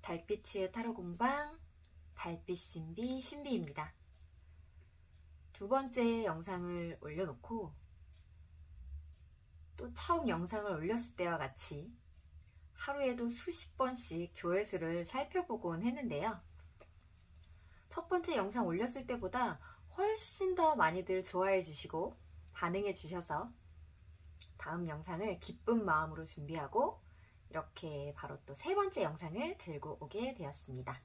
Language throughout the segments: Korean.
달빛의 타로 공방 달빛 신비 신비입니다. 두 번째 영상을 올려놓고 또 처음 영상을 올렸을 때와 같이 하루에도 수십 번씩 조회수를 살펴보곤 했는데요. 첫 번째 영상 올렸을 때보다 훨씬 더 많이들 좋아해 주시고 반응해 주셔서 다음 영상을 기쁜 마음으로 준비하고 이렇게 바로 또 세 번째 영상을 들고 오게 되었습니다.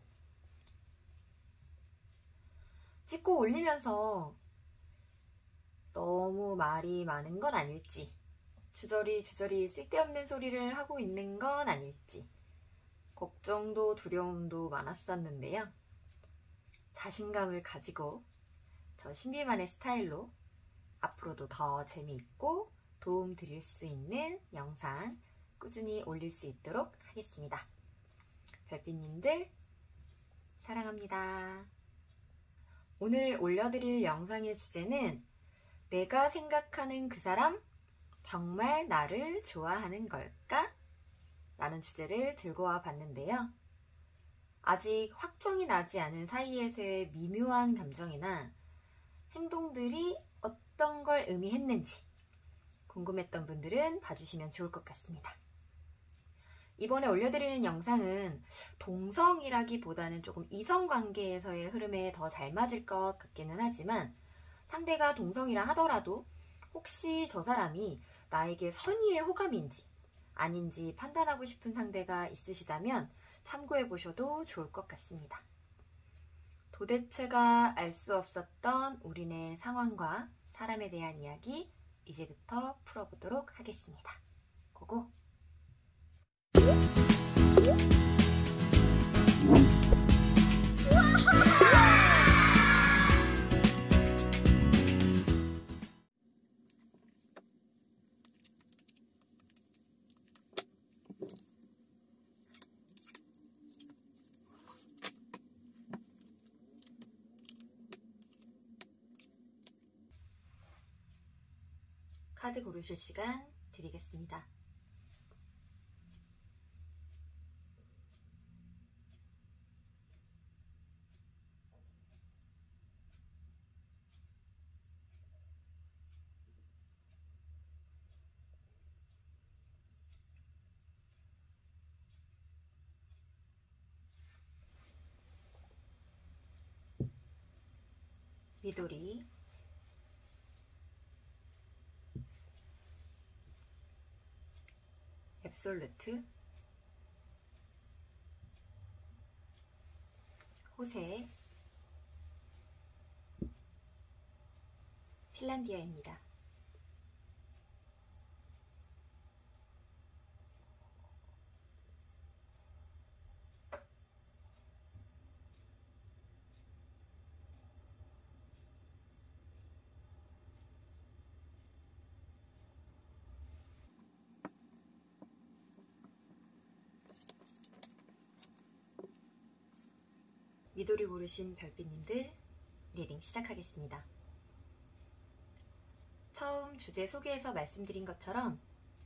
찍고 올리면서 너무 말이 많은 건 아닐지, 주저리 쓸데없는 소리를 하고 있는 건 아닐지 걱정도 두려움도 많았었는데요. 자신감을 가지고 저 신비만의 스타일로 앞으로도 더 재미있고 도움 드릴 수 있는 영상 꾸준히 올릴 수 있도록 하겠습니다. 별빛님들 사랑합니다. 오늘 올려드릴 영상의 주제는 내가 생각하는 그 사람 정말 나를 좋아하는 걸까? 라는 주제를 들고 와 봤는데요. 아직 확정이 나지 않은 사이에서의 미묘한 감정이나 행동들이 어떤 걸 의미했는지 궁금했던 분들은 봐주시면 좋을 것 같습니다. 이번에 올려드리는 영상은 동성이라기보다는 조금 이성관계에서의 흐름에 더 잘 맞을 것 같기는 하지만 상대가 동성이라 하더라도 혹시 저 사람이 나에게 선의의 호감인지 아닌지 판단하고 싶은 상대가 있으시다면 참고해 보셔도 좋을 것 같습니다. 도대체가 알 수 없었던 우리네 상황과 사람에 대한 이야기 이제부터 풀어보도록 하겠습니다. 고고! 카드 고르실 시간 드리겠습니다. 미도리, 앱솔루트, 호세, 핀란디아입니다. 미도리 고르신 별빛님들 리딩 시작하겠습니다. 처음 주제 소개에서 말씀드린 것처럼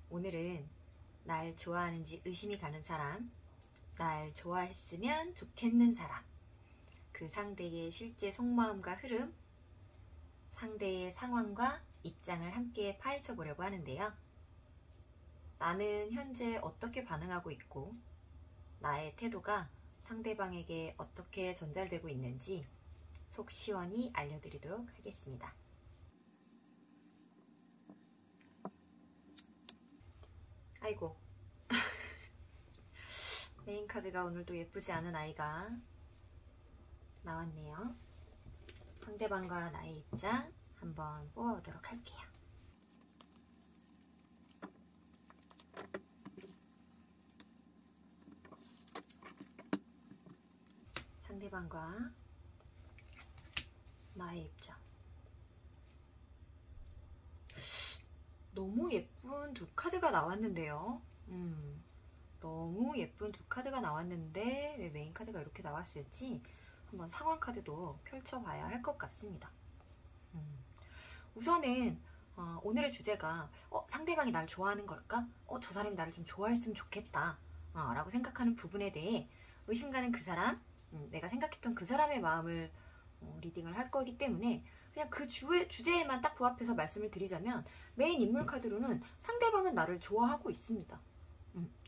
오늘은 날 좋아하는지 의심이 가는 사람, 날 좋아했으면 좋겠는 사람, 그 상대의 실제 속마음과 흐름, 상대의 상황과 입장을 함께 파헤쳐 보려고 하는데요. 나는 현재 어떻게 반응하고 있고 나의 태도가 상대방에게 어떻게 전달되고 있는지 속 시원히 알려드리도록 하겠습니다. 아이고 메인 카드가 오늘도 예쁘지 않은 아이가 나왔네요. 상대방과 나의 입장 한번 뽑아보도록 할게요. 상대방과 나의 입장. 너무 예쁜 두 카드가 나왔는데요. 너무 예쁜 두 카드가 나왔는데 왜 메인 카드가 이렇게 나왔을지 한번 상황 카드도 펼쳐봐야 할 것 같습니다. 우선은 오늘의 주제가 상대방이 날 좋아하는 걸까? 저 사람이 나를 좀 좋아했으면 좋겠다 라고 생각하는 부분에 대해 의심 가는 그 사람, 내가 생각했던 그 사람의 마음을 리딩을 할 거기 때문에 그냥 그 주제에만 딱 부합해서 말씀을 드리자면, 메인 인물 카드로는 상대방은 나를 좋아하고 있습니다.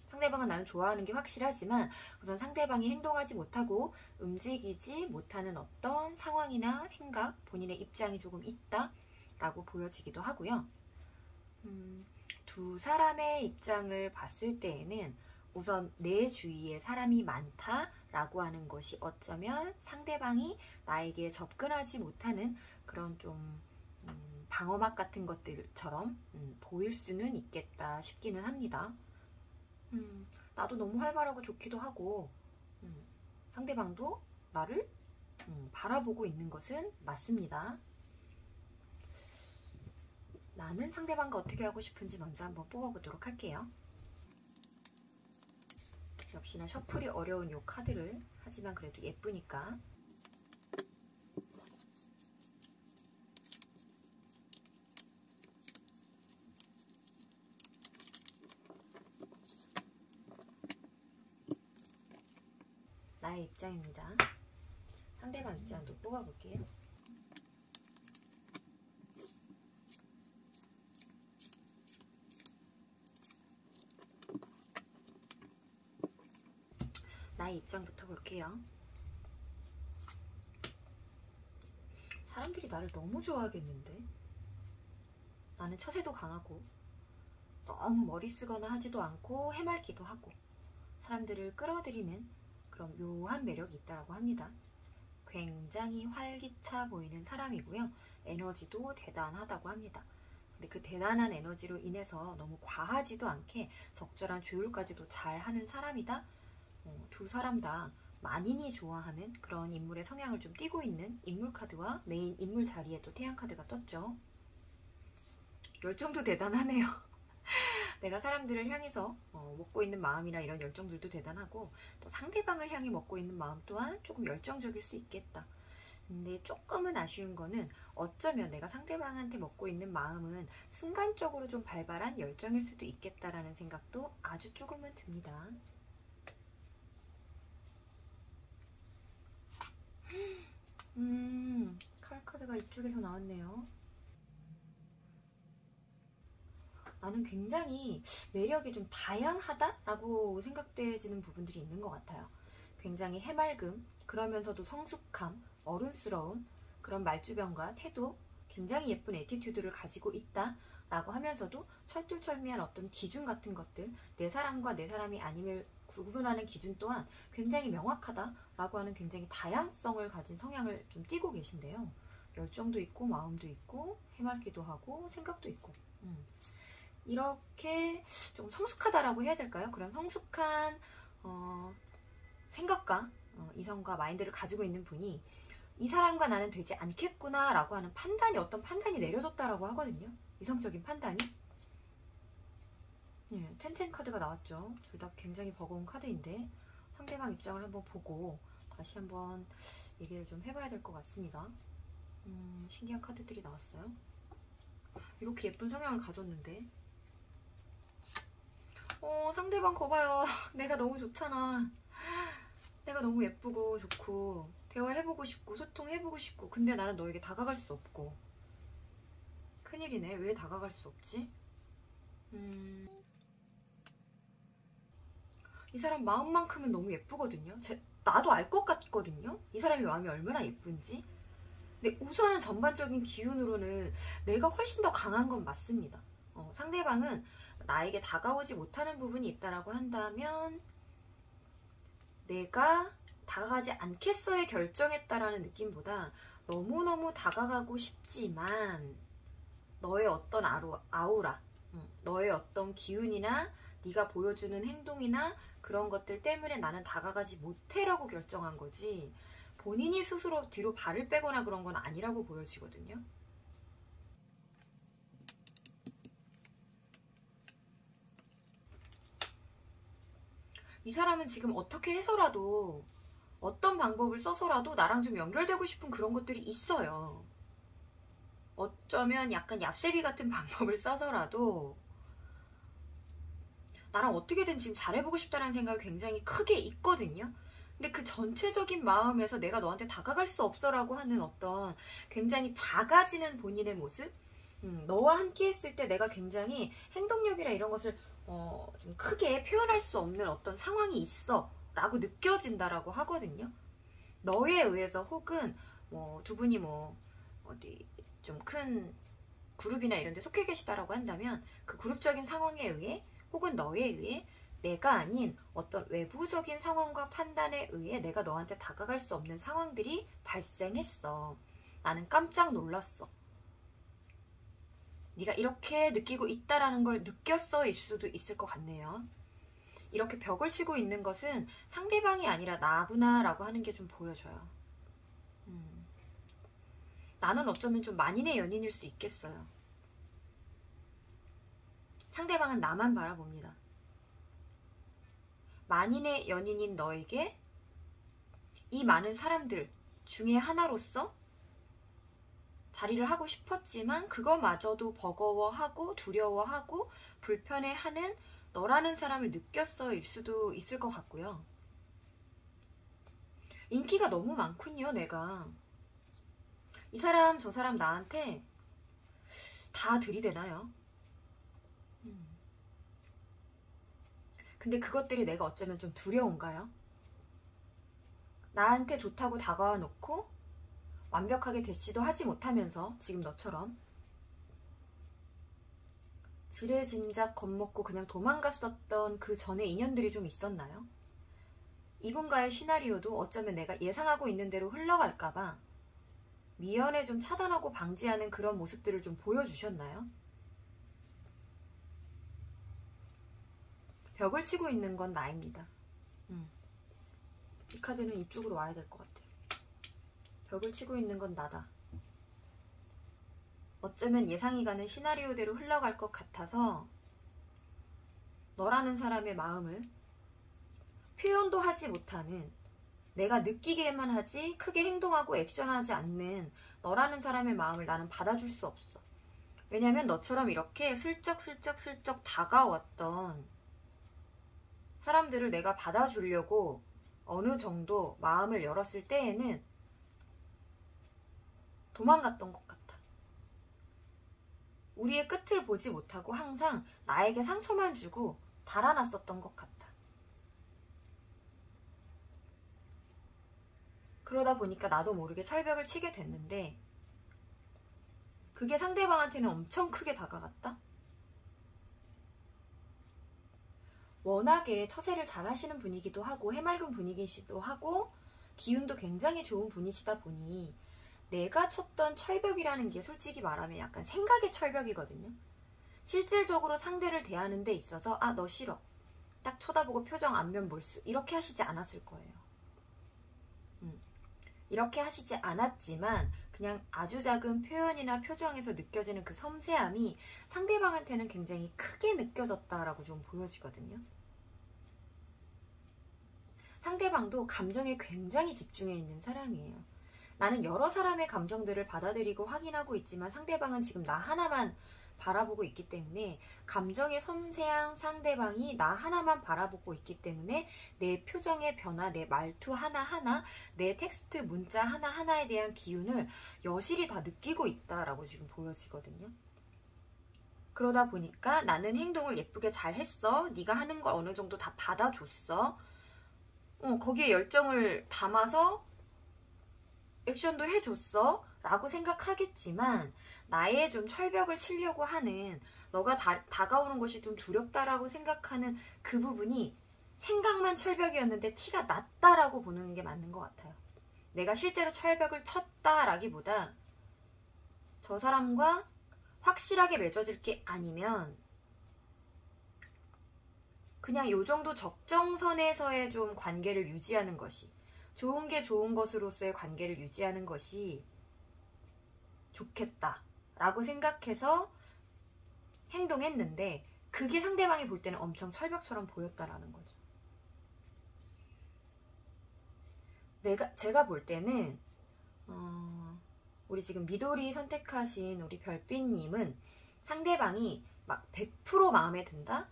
상대방은 나를 좋아하는 게 확실하지만 우선 상대방이 행동하지 못하고 움직이지 못하는 어떤 상황이나 생각, 본인의 입장이 조금 있다라고 보여지기도 하고요. 두 사람의 입장을 봤을 때에는 우선 내 주위에 사람이 많다라고 하는 것이 어쩌면 상대방이 나에게 접근하지 못하는 그런 좀 방어막 같은 것들처럼 보일 수는 있겠다 싶기는 합니다. 나도 너무 활발하고 좋기도 하고 상대방도 나를 바라보고 있는 것은 맞습니다. 나는 상대방과 어떻게 하고 싶은지 먼저 한번 뽑아보도록 할게요. 역시나 셔플이 어려운 요 카드를, 하지만 그래도 예쁘니까. 나의 입장입니다. 상대방 입장도 뽑아볼게요. 나의 입장부터 볼게요. 사람들이 나를 너무 좋아하겠는데? 나는 처세도 강하고 너무 머리 쓰거나 하지도 않고 해맑기도 하고 사람들을 끌어들이는 그런 묘한 매력이 있다고 합니다. 굉장히 활기차 보이는 사람이고요. 에너지도 대단하다고 합니다. 근데 그 대단한 에너지로 인해서 너무 과하지도 않게 적절한 조율까지도 잘 하는 사람이다. 두 사람 다 만인이 좋아하는 그런 인물의 성향을 좀 띠고 있는 인물 카드와 메인 인물 자리에 또 태양 카드가 떴죠. 열정도 대단하네요. 내가 사람들을 향해서 먹고 있는 마음이나 이런 열정들도 대단하고, 또 상대방을 향해 먹고 있는 마음 또한 조금 열정적일 수 있겠다. 근데 조금은 아쉬운 거는 어쩌면 내가 상대방한테 먹고 있는 마음은 순간적으로 좀 발발한 열정일 수도 있겠다라는 생각도 아주 조금은 듭니다. 칼카드가 이쪽에서 나왔네요. 나는 굉장히 매력이 좀 다양하다라고 생각되지는 부분들이 있는 것 같아요. 굉장히 해맑음, 그러면서도 성숙함, 어른스러운 그런 말주변과 태도, 굉장히 예쁜 애티튜드를 가지고 있다라고 하면서도 철두철미한 어떤 기준 같은 것들, 내 사람과 내 사람이 아님을 구분하는 기준 또한 굉장히 명확하다라고 하는 굉장히 다양성을 가진 성향을 좀 띠고 계신데요. 열정도 있고 마음도 있고 해맑기도 하고 생각도 있고 이렇게 좀 성숙하다라고 해야 될까요? 그런 성숙한 생각과 이성과 마인드를 가지고 있는 분이 이 사람과 나는 되지 않겠구나 라고 하는 판단이, 어떤 판단이 내려졌다라고 하거든요. 이성적인 판단이. 텐텐 카드가 나왔죠. 둘 다 굉장히 버거운 카드인데 상대방 입장을 한번 보고 다시 한번 얘기를 좀 해봐야 될 것 같습니다. 신기한 카드들이 나왔어요. 이렇게 예쁜 성향을 가졌는데 상대방 거봐요. 내가 너무 좋잖아. 내가 너무 예쁘고 좋고 대화해보고 싶고 소통해보고 싶고, 근데 나는 너에게 다가갈 수 없고. 큰일이네. 왜 다가갈 수 없지? 이 사람 마음만큼은 너무 예쁘거든요. 나도 알 것 같거든요. 이 사람의 마음이 얼마나 예쁜지. 근데 우선은 전반적인 기운으로는 내가 훨씬 더 강한 건 맞습니다. 상대방은 나에게 다가오지 못하는 부분이 있다라고 한다면 내가 다가가지 않겠어에 결정했다라는 느낌보다 너무너무 다가가고 싶지만 너의 어떤 아우라, 너의 어떤 기운이나 네가 보여주는 행동이나 그런 것들 때문에 나는 다가가지 못해라고 결정한 거지, 본인이 스스로 뒤로 발을 빼거나 그런 건 아니라고 보여지거든요. 이 사람은 지금 어떻게 해서라도, 어떤 방법을 써서라도 나랑 좀 연결되고 싶은 그런 것들이 있어요. 어쩌면 약간 얍세비 같은 방법을 써서라도 나랑 어떻게든 지금 잘해보고 싶다는 생각이 굉장히 크게 있거든요. 근데 그 전체적인 마음에서 내가 너한테 다가갈 수 없어라고 하는 어떤 굉장히 작아지는 본인의 모습, 너와 함께 했을 때 내가 굉장히 행동력이나 이런 것을 좀 크게 표현할 수 없는 어떤 상황이 있어 라고 느껴진다라고 하거든요. 너에 의해서 혹은 두 분이 어디 좀 큰 그룹이나 이런 데 속해 계시다라고 한다면 그 그룹적인 상황에 의해 혹은 너에 의해 내가 아닌 어떤 외부적인 상황과 판단에 의해 내가 너한테 다가갈 수 없는 상황들이 발생했어. 나는 깜짝 놀랐어. 네가 이렇게 느끼고 있다라는 걸 느꼈어일 수도 있을 것 같네요. 이렇게 벽을 치고 있는 것은 상대방이 아니라 나구나 라고 하는 게 좀 보여져요. 나는 어쩌면 좀 만인의 연인일 수 있겠어요. 상대방은 나만 바라봅니다. 만인의 연인인 너에게 이 많은 사람들 중에 하나로서 자리를 하고 싶었지만 그거마저도 버거워하고 두려워하고 불편해하는 너라는 사람을 느꼈어일 수도 있을 것 같고요. 인기가 너무 많군요. 내가 이 사람 저 사람 나한테 다 들이대나요? 근데 그것들이 내가 어쩌면 좀 두려운가요? 나한테 좋다고 다가와 놓고 완벽하게 대시도 하지 못하면서 지금 너처럼 지레짐작 겁먹고 그냥 도망갔었던 그 전의 인연들이 좀 있었나요? 이분과의 시나리오도 어쩌면 내가 예상하고 있는 대로 흘러갈까봐 미연에 좀 차단하고 방지하는 그런 모습들을 좀 보여주셨나요? 벽을 치고 있는 건 나입니다. 이 카드는 이쪽으로 와야 될 것 같아요. 벽을 치고 있는 건 나다. 어쩌면 예상이 가는 시나리오대로 흘러갈 것 같아서 너라는 사람의 마음을 표현도 하지 못하는, 내가 느끼게만 하지 크게 행동하고 액션하지 않는 너라는 사람의 마음을 나는 받아줄 수 없어. 왜냐면 너처럼 이렇게 슬쩍 다가왔던 사람들을 내가 받아주려고 어느 정도 마음을 열었을 때에는 도망갔던 것 같아. 우리의 끝을 보지 못하고 항상 나에게 상처만 주고 달아났었던 것 같아. 그러다 보니까 나도 모르게 철벽을 치게 됐는데 그게 상대방한테는 엄청 크게 다가갔다? 워낙에 처세를 잘 하시는 분이기도 하고 해맑은 분이기도 하고 기운도 굉장히 좋은 분이시다 보니 내가 쳤던 철벽이라는 게 솔직히 말하면 약간 생각의 철벽이거든요. 실질적으로 상대를 대하는 데 있어서 너 싫어. 딱 쳐다보고 표정 안면 몰수 이렇게 하시지 않았을 거예요. 이렇게 하시지 않았지만 그냥 아주 작은 표현이나 표정에서 느껴지는 그 섬세함이 상대방한테는 굉장히 크게 느껴졌다라고 좀 보여지거든요. 상대방도 감정에 굉장히 집중해 있는 사람이에요. 나는 여러 사람의 감정들을 받아들이고 확인하고 있지만 상대방은 지금 나 하나만 바라보고 있기 때문에 감정의 섬세한 상대방이 나 하나만 바라보고 있기 때문에 내 표정의 변화, 내 말투 하나하나, 내 텍스트 문자 하나하나에 대한 기운을 여실히 다 느끼고 있다라고 지금 보여지거든요. 그러다 보니까 나는 행동을 예쁘게 잘 했어. 네가 하는 거 어느 정도 다 받아줬어. 거기에 열정을 담아서 액션도 해줬어 라고 생각하겠지만 나의 좀 철벽을 치려고 하는, 너가 다가오는 것이 좀 두렵다라고 생각하는 그 부분이 생각만 철벽이었는데 티가 났다라고 보는 게 맞는 것 같아요. 내가 실제로 철벽을 쳤다라기보다 저 사람과 확실하게 맺어질 게 아니면 그냥 요 정도 적정선에서의 좀 관계를 유지하는 것이, 좋은 게 좋은 것으로서의 관계를 유지하는 것이 좋겠다라고 생각해서 행동했는데 그게 상대방이 볼 때는 엄청 철벽처럼 보였다라는 거죠. 제가 볼 때는 우리 지금 미도리 선택하신 우리 별빛님은 상대방이 막 100% 마음에 든다?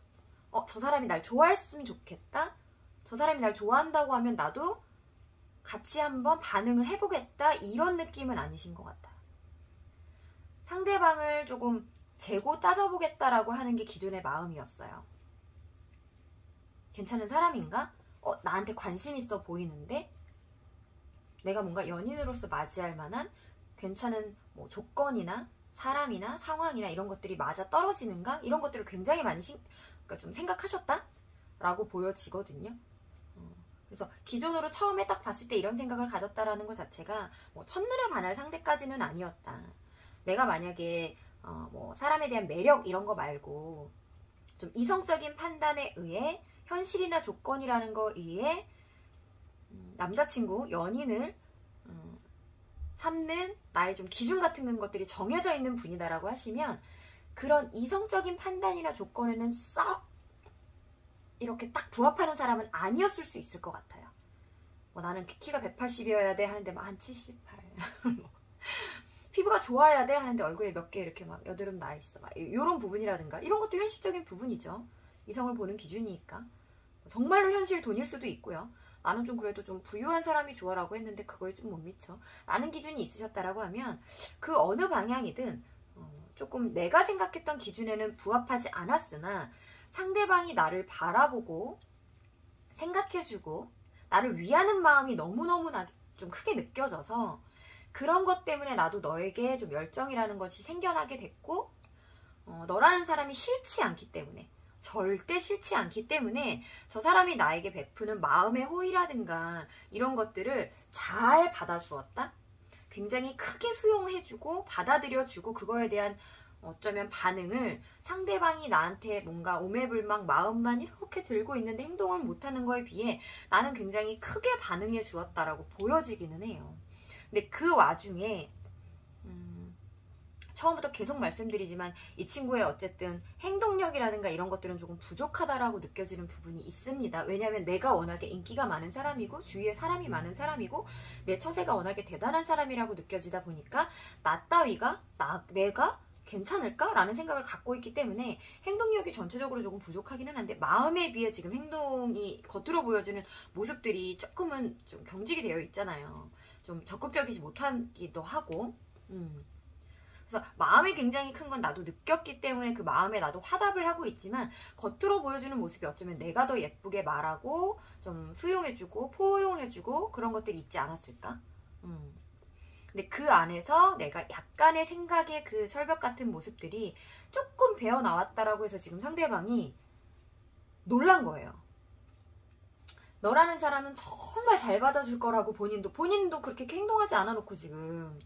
저 사람이 날 좋아했으면 좋겠다? 저 사람이 날 좋아한다고 하면 나도 같이 한번 반응을 해보겠다 이런 느낌은 아니신 것 같아요. 상대방을 조금 재고 따져보겠다라고 하는 게 기존의 마음이었어요. 괜찮은 사람인가? 나한테 관심 있어 보이는데? 내가 뭔가 연인으로서 맞이할 만한 괜찮은 뭐 조건이나 사람이나 상황이나 이런 것들이 맞아 떨어지는가? 이런 것들을 굉장히 많이 그러니까 좀 생각하셨다? 라고 보여지거든요. 그래서 기존으로 처음에 딱 봤을 때 이런 생각을 가졌다라는 것 자체가 뭐 첫눈에 반할 상대까지는 아니었다. 내가 만약에 뭐 사람에 대한 매력 이런 거 말고 좀 이성적인 판단에 의해 현실이나 조건이라는 거에 의해 남자친구, 연인을 삼는 나의 좀 기준 같은 것들이 정해져 있는 분이다라고 하시면 그런 이성적인 판단이나 조건에는 썩 이렇게 딱 부합하는 사람은 아니었을 수 있을 것 같아요. 뭐 나는 키가 180이어야 돼 하는데 막 한 78. 피부가 좋아야 돼 하는데 얼굴에 몇 개 이렇게 막 여드름 나 있어. 막 이런 부분이라든가 이런 것도 현실적인 부분이죠. 이성을 보는 기준이니까. 정말로 현실 돈일 수도 있고요. 나는 좀 그래도 좀 부유한 사람이 좋아라고 했는데 그거에 좀 못 미쳐. 라는 기준이 있으셨다라고 하면 그 어느 방향이든 조금 내가 생각했던 기준에는 부합하지 않았으나 상대방이 나를 바라보고 생각해주고 나를 위하는 마음이 너무너무 좀 크게 느껴져서 그런 것 때문에 나도 너에게 좀 열정이라는 것이 생겨나게 됐고 너라는 사람이 싫지 않기 때문에 절대 싫지 않기 때문에 저 사람이 나에게 베푸는 마음의 호의라든가 이런 것들을 잘 받아주었다. 굉장히 크게 수용해주고 받아들여주고 그거에 대한 어쩌면 반응을 상대방이 나한테 뭔가 오매불망 마음만 이렇게 들고 있는데 행동을 못하는 거에 비해 나는 굉장히 크게 반응해 주었다라고 보여지기는 해요. 근데 그 와중에 처음부터 계속 말씀드리지만 이 친구의 어쨌든 행동력이라든가 이런 것들은 조금 부족하다라고 느껴지는 부분이 있습니다. 왜냐하면 내가 워낙에 인기가 많은 사람이고 주위에 사람이 많은 사람이고 내 처세가 워낙에 대단한 사람이라고 느껴지다 보니까 나 따위가 내가 괜찮을까? 라는 생각을 갖고 있기 때문에 행동력이 전체적으로 조금 부족하기는 한데 마음에 비해 지금 행동이 겉으로 보여지는 모습들이 조금은 좀 경직이 되어 있잖아요. 좀 적극적이지 못하기도 하고 그래서 마음이 굉장히 큰 건 나도 느꼈기 때문에 그 마음에 나도 화답을 하고 있지만 겉으로 보여주는 모습이 어쩌면 내가 더 예쁘게 말하고 좀 수용해주고 포용해주고 그런 것들이 있지 않았을까? 근데 그 안에서 내가 약간의 생각의 그 철벽 같은 모습들이 조금 배어 나왔다라고 해서 지금 상대방이 놀란 거예요. 너라는 사람은 정말 잘 받아줄 거라고 본인도 그렇게 행동하지 않아 놓고 지금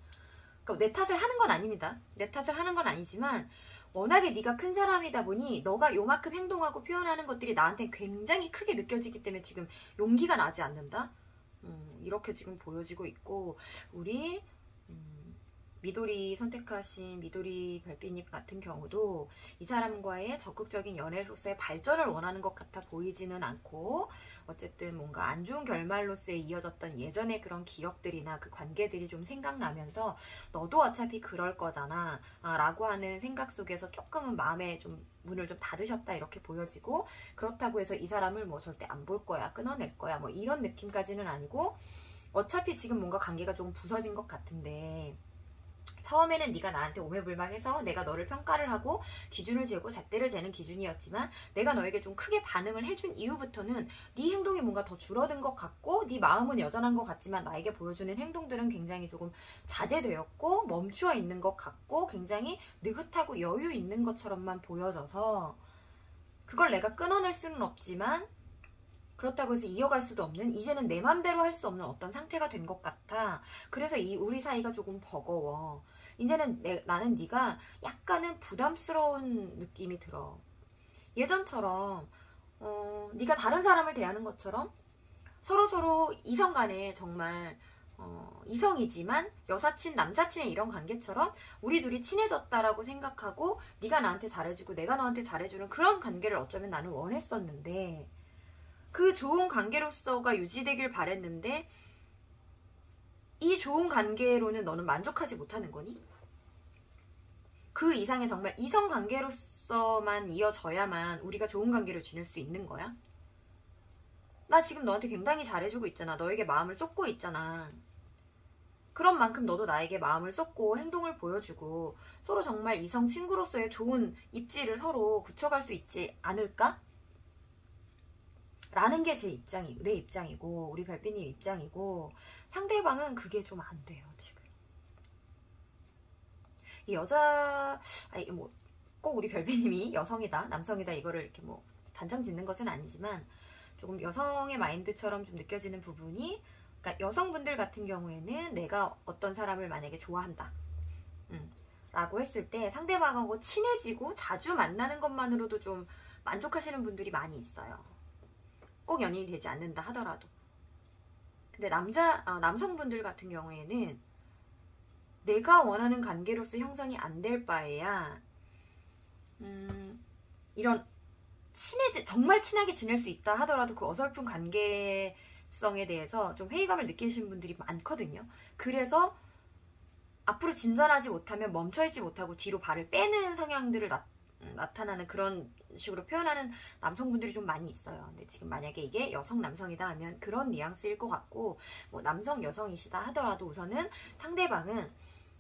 그러니까 내 탓을 하는 건 아닙니다. 내 탓을 하는 건 아니지만 워낙에 네가 큰 사람이다 보니 너가 요만큼 행동하고 표현하는 것들이 나한테 굉장히 크게 느껴지기 때문에 지금 용기가 나지 않는다. 이렇게 지금 보여지고 있고 우리 미도리 선택하신 미도리 별빛님 같은 경우도 이 사람과의 적극적인 연애로서의 발전을 원하는 것 같아 보이지는 않고 어쨌든 뭔가 안 좋은 결말로서의 이어졌던 예전의 그런 기억들이나 그 관계들이 좀 생각나면서 너도 어차피 그럴 거잖아 라고 하는 생각 속에서 조금은 마음에 좀 문을 좀 닫으셨다 이렇게 보여지고 그렇다고 해서 이 사람을 뭐 절대 안 볼 거야 끊어낼 거야 뭐 이런 느낌까지는 아니고 어차피 지금 뭔가 관계가 조금 부서진 것 같은데 처음에는 네가 나한테 오매불망해서 내가 너를 평가를 하고 기준을 재고 잣대를 재는 기준이었지만 내가 너에게 좀 크게 반응을 해준 이후부터는 네 행동이 뭔가 더 줄어든 것 같고 네 마음은 여전한 것 같지만 나에게 보여주는 행동들은 굉장히 조금 자제되었고 멈추어 있는 것 같고 굉장히 느긋하고 여유 있는 것처럼만 보여져서 그걸 내가 끊어낼 수는 없지만 그렇다고 해서 이어갈 수도 없는 이제는 내 맘대로 할 수 없는 어떤 상태가 된 것 같아. 그래서 우리 사이가 조금 버거워. 이제는 나는 네가 약간은 부담스러운 느낌이 들어. 예전처럼 네가 다른 사람을 대하는 것처럼 서로 이성 간에 정말 이성이지만 여사친 남사친의 이런 관계처럼 우리 둘이 친해졌다라고 생각하고 네가 나한테 잘해주고 내가 너한테 잘해주는 그런 관계를 어쩌면 나는 원했었는데 그 좋은 관계로서가 유지되길 바랬는데 이 좋은 관계로는 너는 만족하지 못하는 거니? 그 이상의 정말 이성 관계로서만 이어져야만 우리가 좋은 관계를 지낼 수 있는 거야? 나 지금 너한테 굉장히 잘해주고 있잖아. 너에게 마음을 쏟고 있잖아. 그런 만큼 너도 나에게 마음을 쏟고 행동을 보여주고 서로 정말 이성 친구로서의 좋은 입지를 서로 굳혀갈 수 있지 않을까? 라는 게 내 입장이고 우리 별빛님 입장이고 상대방은 그게 좀 안 돼요. 지금 이 여자 뭐 꼭 우리 별빛님이 여성이다 남성이다 이거를 이렇게 뭐 단정 짓는 것은 아니지만 조금 여성의 마인드처럼 좀 느껴지는 부분이, 그러니까 여성분들 같은 경우에는 내가 어떤 사람을 만약에 좋아한다 라고 했을 때 상대방하고 친해지고 자주 만나는 것만으로도 좀 만족하시는 분들이 많이 있어요. 꼭 연인이 되지 않는다 하더라도. 근데 남성분들 같은 경우에는 내가 원하는 관계로서 형성이 안 될 바에야 이런 정말 친하게 지낼 수 있다 하더라도 그 어설픈 관계성에 대해서 좀 회의감을 느끼시는 분들이 많거든요. 그래서 앞으로 진전하지 못하면 멈춰있지 못하고 뒤로 발을 빼는 성향들을 나타나는 그런 식으로 표현하는 남성분들이 좀 많이 있어요. 근데 지금 만약에 이게 여성 남성이다 하면 그런 뉘앙스일 것 같고, 뭐 남성 여성이시다 하더라도 우선은 상대방은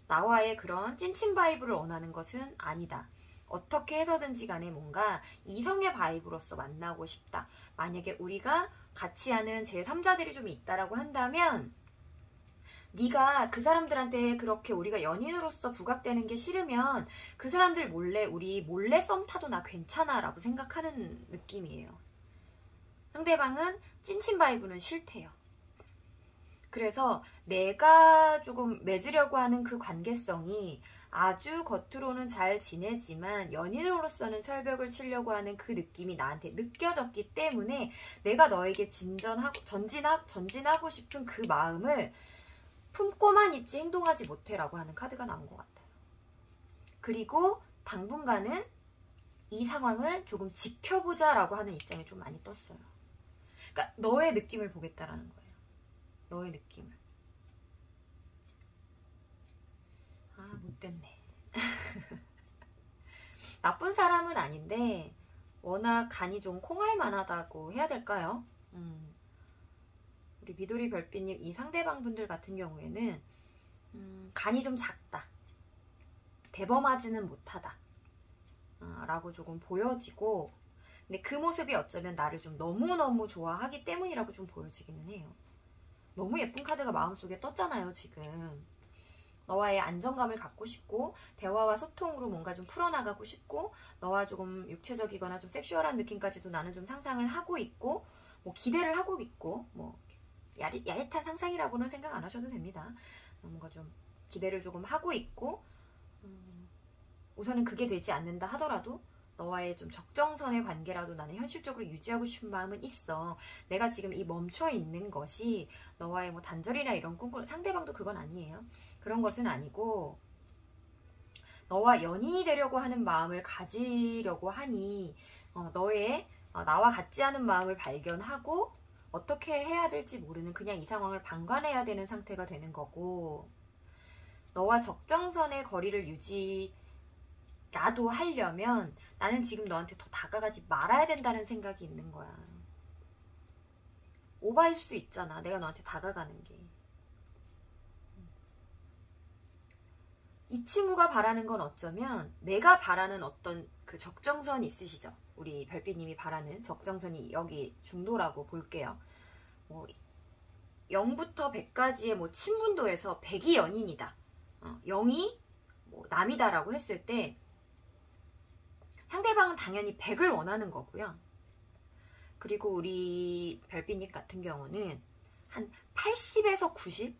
나와의 그런 찐친 바이브를 원하는 것은 아니다. 어떻게 해서든지 간에 뭔가 이성의 바이브로서 만나고 싶다. 만약에 우리가 같이 하는 제3자들이 좀 있다라고 한다면 네가 그 사람들한테 그렇게 우리가 연인으로서 부각되는 게 싫으면 그 사람들 우리 몰래 썸 타도 나 괜찮아 라고 생각하는 느낌이에요. 상대방은 찐친 바이브는 싫대요. 그래서 내가 조금 맺으려고 하는 그 관계성이 아주 겉으로는 잘 지내지만 연인으로서는 철벽을 치려고 하는 그 느낌이 나한테 느껴졌기 때문에 내가 너에게 전진하고 싶은 그 마음을 품고만 있지 행동하지 못해라고 하는 카드가 나온 것 같아요. 그리고 당분간은 이 상황을 조금 지켜보자라고 하는 입장이 좀 많이 떴어요. 그러니까 너의 느낌을 보겠다라는 거예요. 너의 느낌을. 못됐네. 나쁜 사람은 아닌데 워낙 간이 좀 콩알만하다고 해야 될까요? 우리 미도리 별빛님 이 상대방 분들 같은 경우에는 간이 좀 작다. 대범하지는 못하다. 라고 조금 보여지고, 근데 그 모습이 어쩌면 나를 좀 너무너무 좋아하기 때문이라고 좀 보여지기는 해요. 너무 예쁜 카드가 마음속에 떴잖아요, 지금. 너와의 안정감을 갖고 싶고 대화와 소통으로 뭔가 좀 풀어나가고 싶고 너와 조금 육체적이거나 좀 섹슈얼한 느낌까지도 나는 좀 상상을 하고 있고 뭐 기대를 하고 있고 뭐 야릿한 상상이라고는 생각 안 하셔도 됩니다. 뭔가 좀 기대를 조금 하고 있고 우선은 그게 되지 않는다 하더라도 너와의 좀 적정선의 관계라도 나는 현실적으로 유지하고 싶은 마음은 있어. 내가 지금 이 멈춰 있는 것이 너와의 뭐 단절이나 이런 꿈꾸는 상대방도 그건 아니에요. 그런 것은 아니고 너와 연인이 되려고 하는 마음을 가지려고 하니 나와 같지 않은 마음을 발견하고 어떻게 해야 될지 모르는 그냥 이 상황을 방관해야 되는 상태가 되는 거고, 너와 적정선의 거리를 유지라도 하려면 나는 지금 너한테 더 다가가지 말아야 된다는 생각이 있는 거야. 오바일 수 있잖아, 내가 너한테 다가가는 게. 이 친구가 바라는 건 어쩌면 내가 바라는 어떤 그 적정선이 있으시죠? 우리 별빛님이 바라는 적정선이 여기 중도라고 볼게요. 뭐 0부터 100까지의 뭐 친분도에서 100이 연인이다. 0이 뭐 남이다라고 했을 때 상대방은 당연히 100을 원하는 거고요. 그리고 우리 별빛님 같은 경우는 한 80에서 90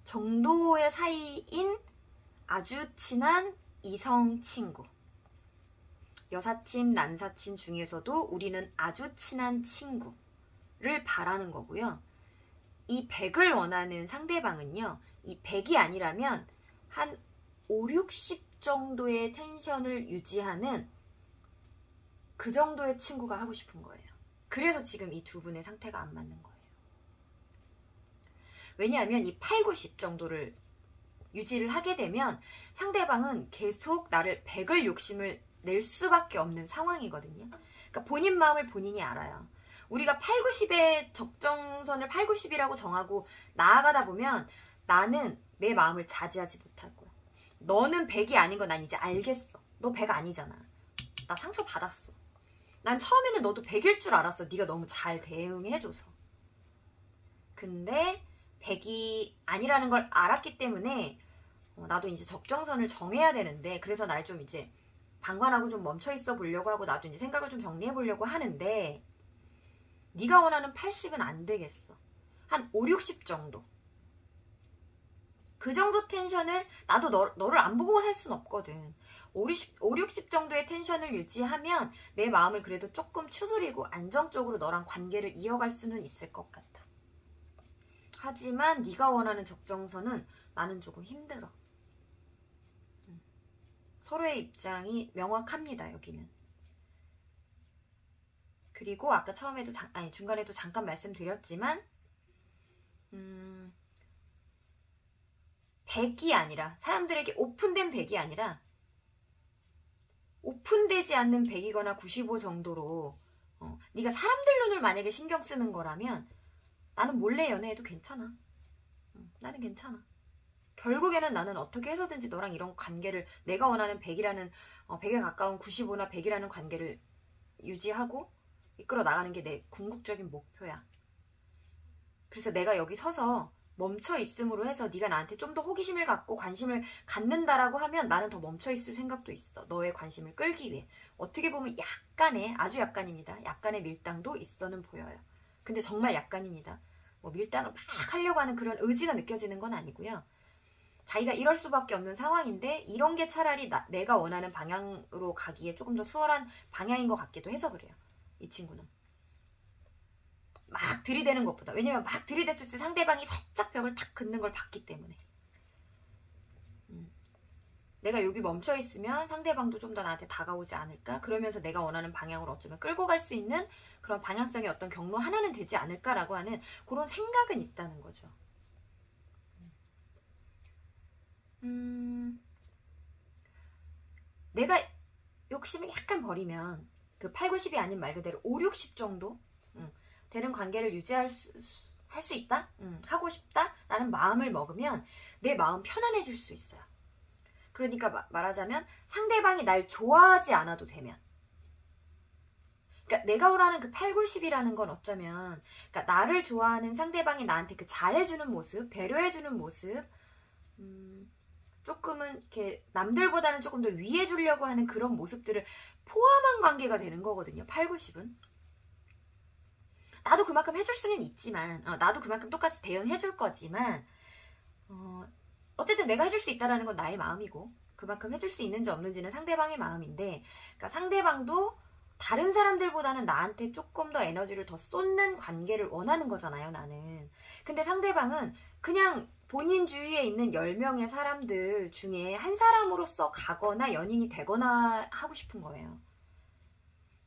정도의 사이인 아주 친한 이성 친구, 여사친, 남사친 중에서도 우리는 아주 친한 친구를 바라는 거고요. 이 100을 원하는 상대방은요, 이 100이 아니라면 한 5, 60 정도의 텐션을 유지하는 그 정도의 친구가 하고 싶은 거예요. 그래서 지금 이 두 분의 상태가 안 맞는 거예요. 왜냐하면 이 8, 90 정도를 유지를 하게 되면 상대방은 계속 나를 100을 욕심을 낼 수밖에 없는 상황이거든요. 그러니까 본인 마음을 본인이 알아요. 우리가 8, 90의 적정선을 8, 90이라고 정하고 나아가다 보면 나는 내 마음을 자제하지 못할 거야. 너는 100이 아닌 거 난 이제 알겠어. 너 100 아니잖아. 나 상처 받았어. 난 처음에는 너도 100일 줄 알았어. 네가 너무 잘 대응해줘서. 근데 100이 아니라는 걸 알았기 때문에 나도 이제 적정선을 정해야 되는데, 그래서 날 좀 이제 방관하고 좀 멈춰 있어 보려고 하고 나도 이제 생각을 좀 정리해 보려고 하는데, 네가 원하는 80은 안 되겠어. 한 5, 60 정도. 그 정도 텐션을, 나도 너를 안 보고 살 순 없거든. 5, 60 정도의 텐션을 유지하면 내 마음을 그래도 조금 추스리고 안정적으로 너랑 관계를 이어갈 수는 있을 것 같아. 하지만 네가 원하는 적정선은 나는 조금 힘들어. 서로의 입장이 명확합니다, 여기는. 그리고 아까 처음에도 중간에도 잠깐 말씀드렸지만 100이 아니라, 사람들에게 오픈된 100이 아니라 오픈되지 않는 100이거나 95 정도로 네가 사람들 눈을 만약에 신경 쓰는 거라면 나는 몰래 연애해도 괜찮아. 나는 괜찮아. 결국에는 나는 어떻게 해서든지 너랑 이런 관계를, 내가 원하는 100이라는 100에 가까운 95나 100이라는 관계를 유지하고 이끌어 나가는 게 내 궁극적인 목표야. 그래서 내가 여기 서서 멈춰 있음으로 해서 네가 나한테 좀 더 호기심을 갖고 관심을 갖는다라고 하면 나는 더 멈춰 있을 생각도 있어. 너의 관심을 끌기 위해. 어떻게 보면 약간의, 아주 약간입니다. 약간의 밀당도 있어는 보여요. 근데 정말 약간입니다. 뭐 밀당을 막 하려고 하는 그런 의지가 느껴지는 건 아니고요. 자기가 이럴 수밖에 없는 상황인데 이런 게 차라리 내가 원하는 방향으로 가기에 조금 더 수월한 방향인 것 같기도 해서 그래요. 이 친구는. 막 들이대는 것보다. 왜냐면 막 들이댔을 때 상대방이 살짝 벽을 탁 긋는 걸 봤기 때문에. 내가 여기 멈춰 있으면 상대방도 좀 더 나한테 다가오지 않을까? 그러면서 내가 원하는 방향으로 어쩌면 끌고 갈 수 있는 그런 방향성의 어떤 경로 하나는 되지 않을까라고 하는 그런 생각은 있다는 거죠. 내가 욕심을 약간 버리면 그 8, 90이 아닌 말 그대로 5, 60 정도 되는 관계를 유지할 할 수 있다? 하고 싶다라는 마음을 먹으면 내 마음 편안해질 수 있어요. 그러니까 말하자면 상대방이 날 좋아하지 않아도 되면, 그러니까 내가 원하는 그 8, 90이라는 건 어쩌면 그러니까 나를 좋아하는 상대방이 나한테 그 잘해주는 모습, 배려해주는 모습, 조금은 이렇게 남들보다는 조금 더 위해 주려고 하는 그런 모습들을 포함한 관계가 되는 거거든요. 8, 90은. 나도 그만큼 해줄 수는 있지만, 나도 그만큼 똑같이 대응해줄 거지만, 어쨌든 내가 해줄 수 있다는 건 나의 마음이고, 그만큼 해줄 수 있는지 없는지는 상대방의 마음인데, 그러니까 상대방도 다른 사람들보다는 나한테 조금 더 에너지를 더 쏟는 관계를 원하는 거잖아요, 나는. 근데 상대방은 그냥 본인 주위에 있는 10명의 사람들 중에 한 사람으로서 가거나 연인이 되거나 하고 싶은 거예요.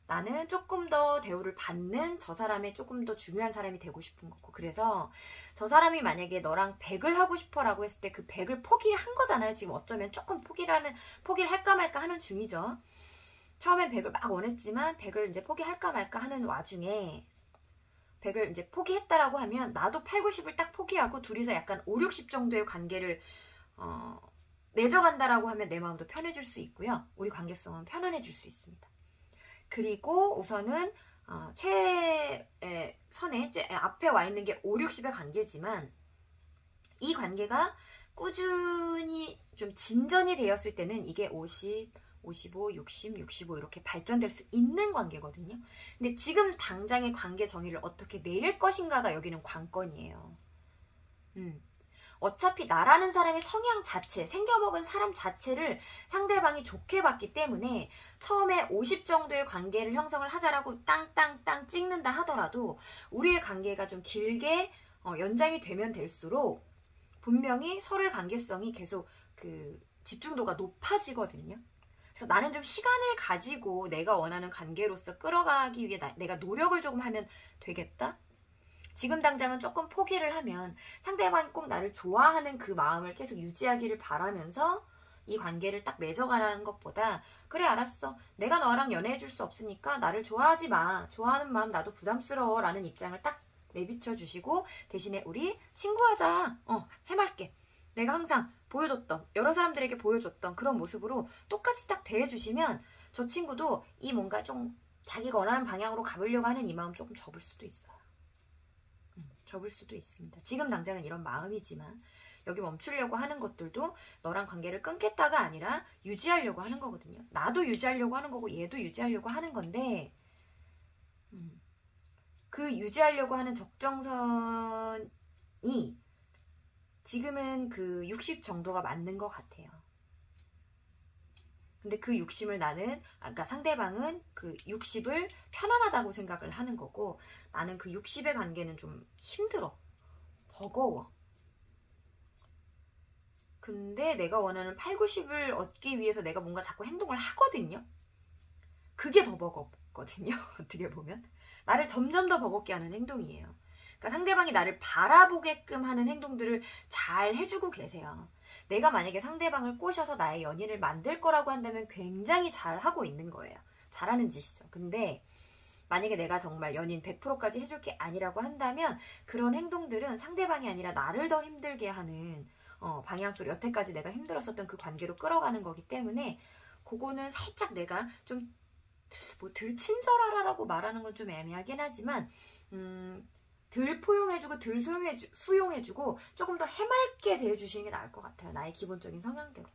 나는 조금 더 대우를 받는 저 사람의 조금 더 중요한 사람이 되고 싶은 거고, 그래서 저 사람이 만약에 너랑 100을 하고 싶어 라고 했을 때 그 100을 포기한 거잖아요. 지금 어쩌면 조금 포기를 할까 말까 하는 중이죠. 처음엔 100을 막 원했지만 100을 이제 포기할까 말까 하는 와중에 100을 이제 포기했다라고 하면 나도 8, 90을 딱 포기하고 둘이서 약간 5, 60 정도의 관계를 맺어간다라고 하면 내 마음도 편해질 수 있고요. 우리 관계성은 편안해질 수 있습니다. 그리고 우선은 최선에 이제 앞에 와 있는 게 5, 60의 관계지만 이 관계가 꾸준히 좀 진전이 되었을 때는 이게 50, 55, 60, 65 이렇게 발전될 수 있는 관계거든요. 근데 지금 당장의 관계 정의를 어떻게 내릴 것인가가 여기는 관건이에요. 어차피 나라는 사람의 성향 자체, 생겨먹은 사람 자체를 상대방이 좋게 봤기 때문에 처음에 50 정도의 관계를 형성을 하자라고 땅땅땅 찍는다 하더라도 우리의 관계가 좀 길게 연장이 되면 될수록 분명히 서로의 관계성이 계속 그 집중도가 높아지거든요. 그래서 나는 좀 시간을 가지고 내가 원하는 관계로서 끌어가기 위해 내가 노력을 조금 하면 되겠다? 지금 당장은 조금 포기를 하면 상대방이 꼭 나를 좋아하는 그 마음을 계속 유지하기를 바라면서 이 관계를 딱 맺어가라는 것보다 그래 알았어. 내가 너랑 연애해줄 수 없으니까 나를 좋아하지 마. 좋아하는 마음 나도 부담스러워 라는 입장을 딱 내비쳐 주시고 대신에 우리 친구하자. 해맑게. 내가 항상 보여줬던 여러 사람들에게 보여줬던 그런 모습으로 똑같이 딱 대해주시면 저 친구도 이 뭔가 좀 자기가 원하는 방향으로 가보려고 하는 이 마음 조금 접을 수도 있어요. 접을 수도 있습니다. 지금 당장은 이런 마음이지만 여기 멈추려고 하는 것들도 너랑 관계를 끊겠다가 아니라 유지하려고 하는 거거든요. 나도 유지하려고 하는 거고 얘도 유지하려고 하는 건데 그 유지하려고 하는 적정선이 지금은 그 60 정도가 맞는 것 같아요. 근데 그 60을 나는, 그러니까 상대방은 그 60을 편안하다고 생각을 하는 거고 나는 그 60의 관계는 좀 힘들어. 버거워. 근데 내가 원하는 8, 90을 얻기 위해서 내가 뭔가 자꾸 행동을 하거든요. 그게 더 버겁거든요. 어떻게 보면. 나를 점점 더 버겁게 하는 행동이에요. 그러니까 상대방이 나를 바라보게끔 하는 행동들을 잘 해주고 계세요. 내가 만약에 상대방을 꼬셔서 나의 연인을 만들 거라고 한다면 굉장히 잘하고 있는 거예요. 잘하는 짓이죠. 근데 만약에 내가 정말 연인 100%까지 해줄 게 아니라고 한다면 그런 행동들은 상대방이 아니라 나를 더 힘들게 하는 방향으로 여태까지 내가 힘들었었던 그 관계로 끌어가는 거기 때문에 그거는 살짝 내가 좀 뭐 덜 친절하라고 말하는 건 좀 애매하긴 하지만 덜 포용해주고 덜 수용해주고 조금 더 해맑게 대해주시는 게 나을 것 같아요. 나의 기본적인 성향대로.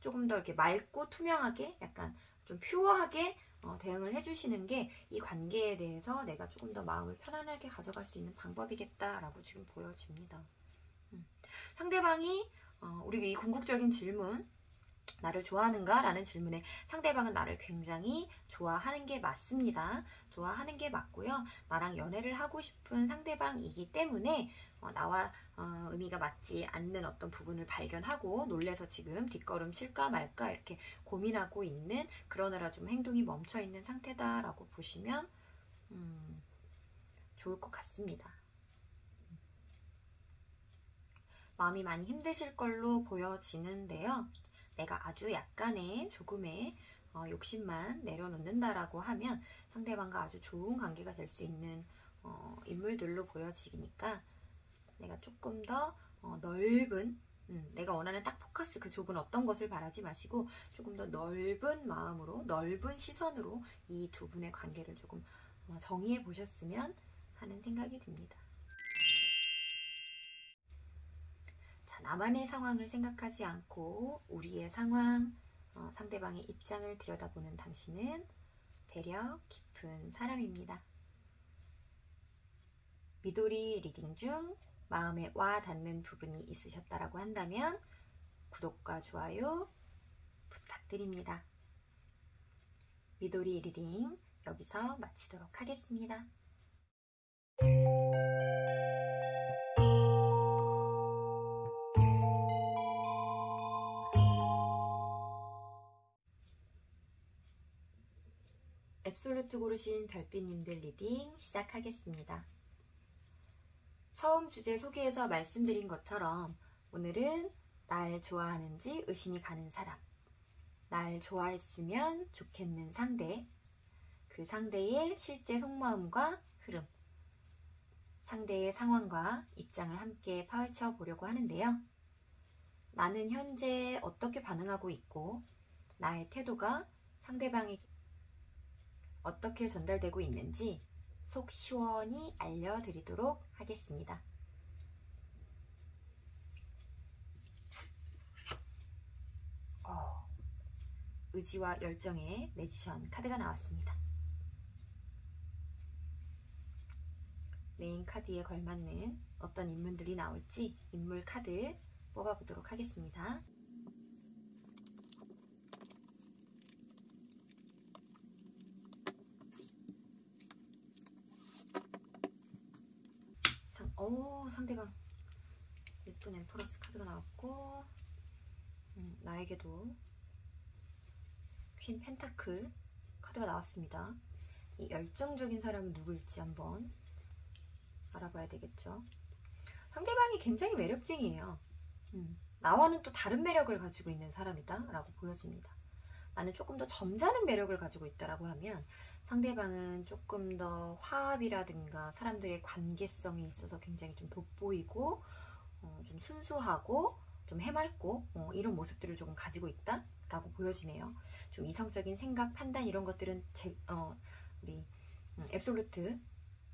조금 더 이렇게 맑고 투명하게 약간 좀 퓨어하게 대응을 해주시는 게 이 관계에 대해서 내가 조금 더 마음을 편안하게 가져갈 수 있는 방법이겠다라고 지금 보여집니다. 상대방이 우리가 이 궁극적인 질문 나를 좋아하는가? 라는 질문에 상대방은 나를 굉장히 좋아하는 게 맞습니다. 좋아하는 게 맞고요. 나랑 연애를 하고 싶은 상대방이기 때문에 나와 의미가 맞지 않는 어떤 부분을 발견하고 놀래서 지금 뒷걸음 칠까 말까 이렇게 고민하고 있는 그러느라 좀 행동이 멈춰있는 상태다라고 보시면 좋을 것 같습니다. 마음이 많이 힘드실 걸로 보여지는데요. 내가 아주 약간의 조금의 욕심만 내려놓는다라고 하면 상대방과 아주 좋은 관계가 될 수 있는 인물들로 보여지니까 내가 조금 더 넓은 내가 원하는 딱 포커스 그 좁은 어떤 것을 바라지 마시고 조금 더 넓은 마음으로 넓은 시선으로 이 두 분의 관계를 조금 정의해 보셨으면 하는 생각이 듭니다. 나만의 상황을 생각하지 않고 우리의 상황, 상대방의 입장을 들여다보는 당신은 배려 깊은 사람입니다. 미도리 리딩 중 마음에 와 닿는 부분이 있으셨다라고 한다면 구독과 좋아요 부탁드립니다. 미도리 리딩 여기서 마치도록 하겠습니다. 앱솔루트 고르신 별빛님들 리딩 시작하겠습니다. 처음 주제 소개에서 말씀드린 것처럼 오늘은 날 좋아하는지 의심이 가는 사람, 날 좋아했으면 좋겠는 상대, 그 상대의 실제 속마음과 흐름, 상대의 상황과 입장을 함께 파헤쳐 보려고 하는데요. 나는 현재 어떻게 반응하고 있고 나의 태도가 상대방에게 어떻게 전달되고 있는지 속 시원히 알려드리도록 하겠습니다. 의지와 열정의 매지션 카드가 나왔습니다. 메인 카드에 걸맞는 어떤 인물들이 나올지 인물 카드 뽑아보도록 하겠습니다. 상대방 예쁜 엠퍼러스 카드가 나왔고 나에게도 퀸 펜타클 카드가 나왔습니다. 이 열정적인 사람은 누구일지 한번 알아봐야 되겠죠. 상대방이 굉장히 매력쟁이에요. 나와는 또 다른 매력을 가지고 있는 사람이다 라고 보여집니다. 나는 조금 더 점잖은 매력을 가지고 있다라고 하면 상대방은 조금 더 화합이라든가 사람들의 관계성이 있어서 굉장히 좀 돋보이고 좀 순수하고 좀 해맑고 이런 모습들을 조금 가지고 있다라고 보여지네요. 좀 이성적인 생각, 판단 이런 것들은 우리 앱솔루트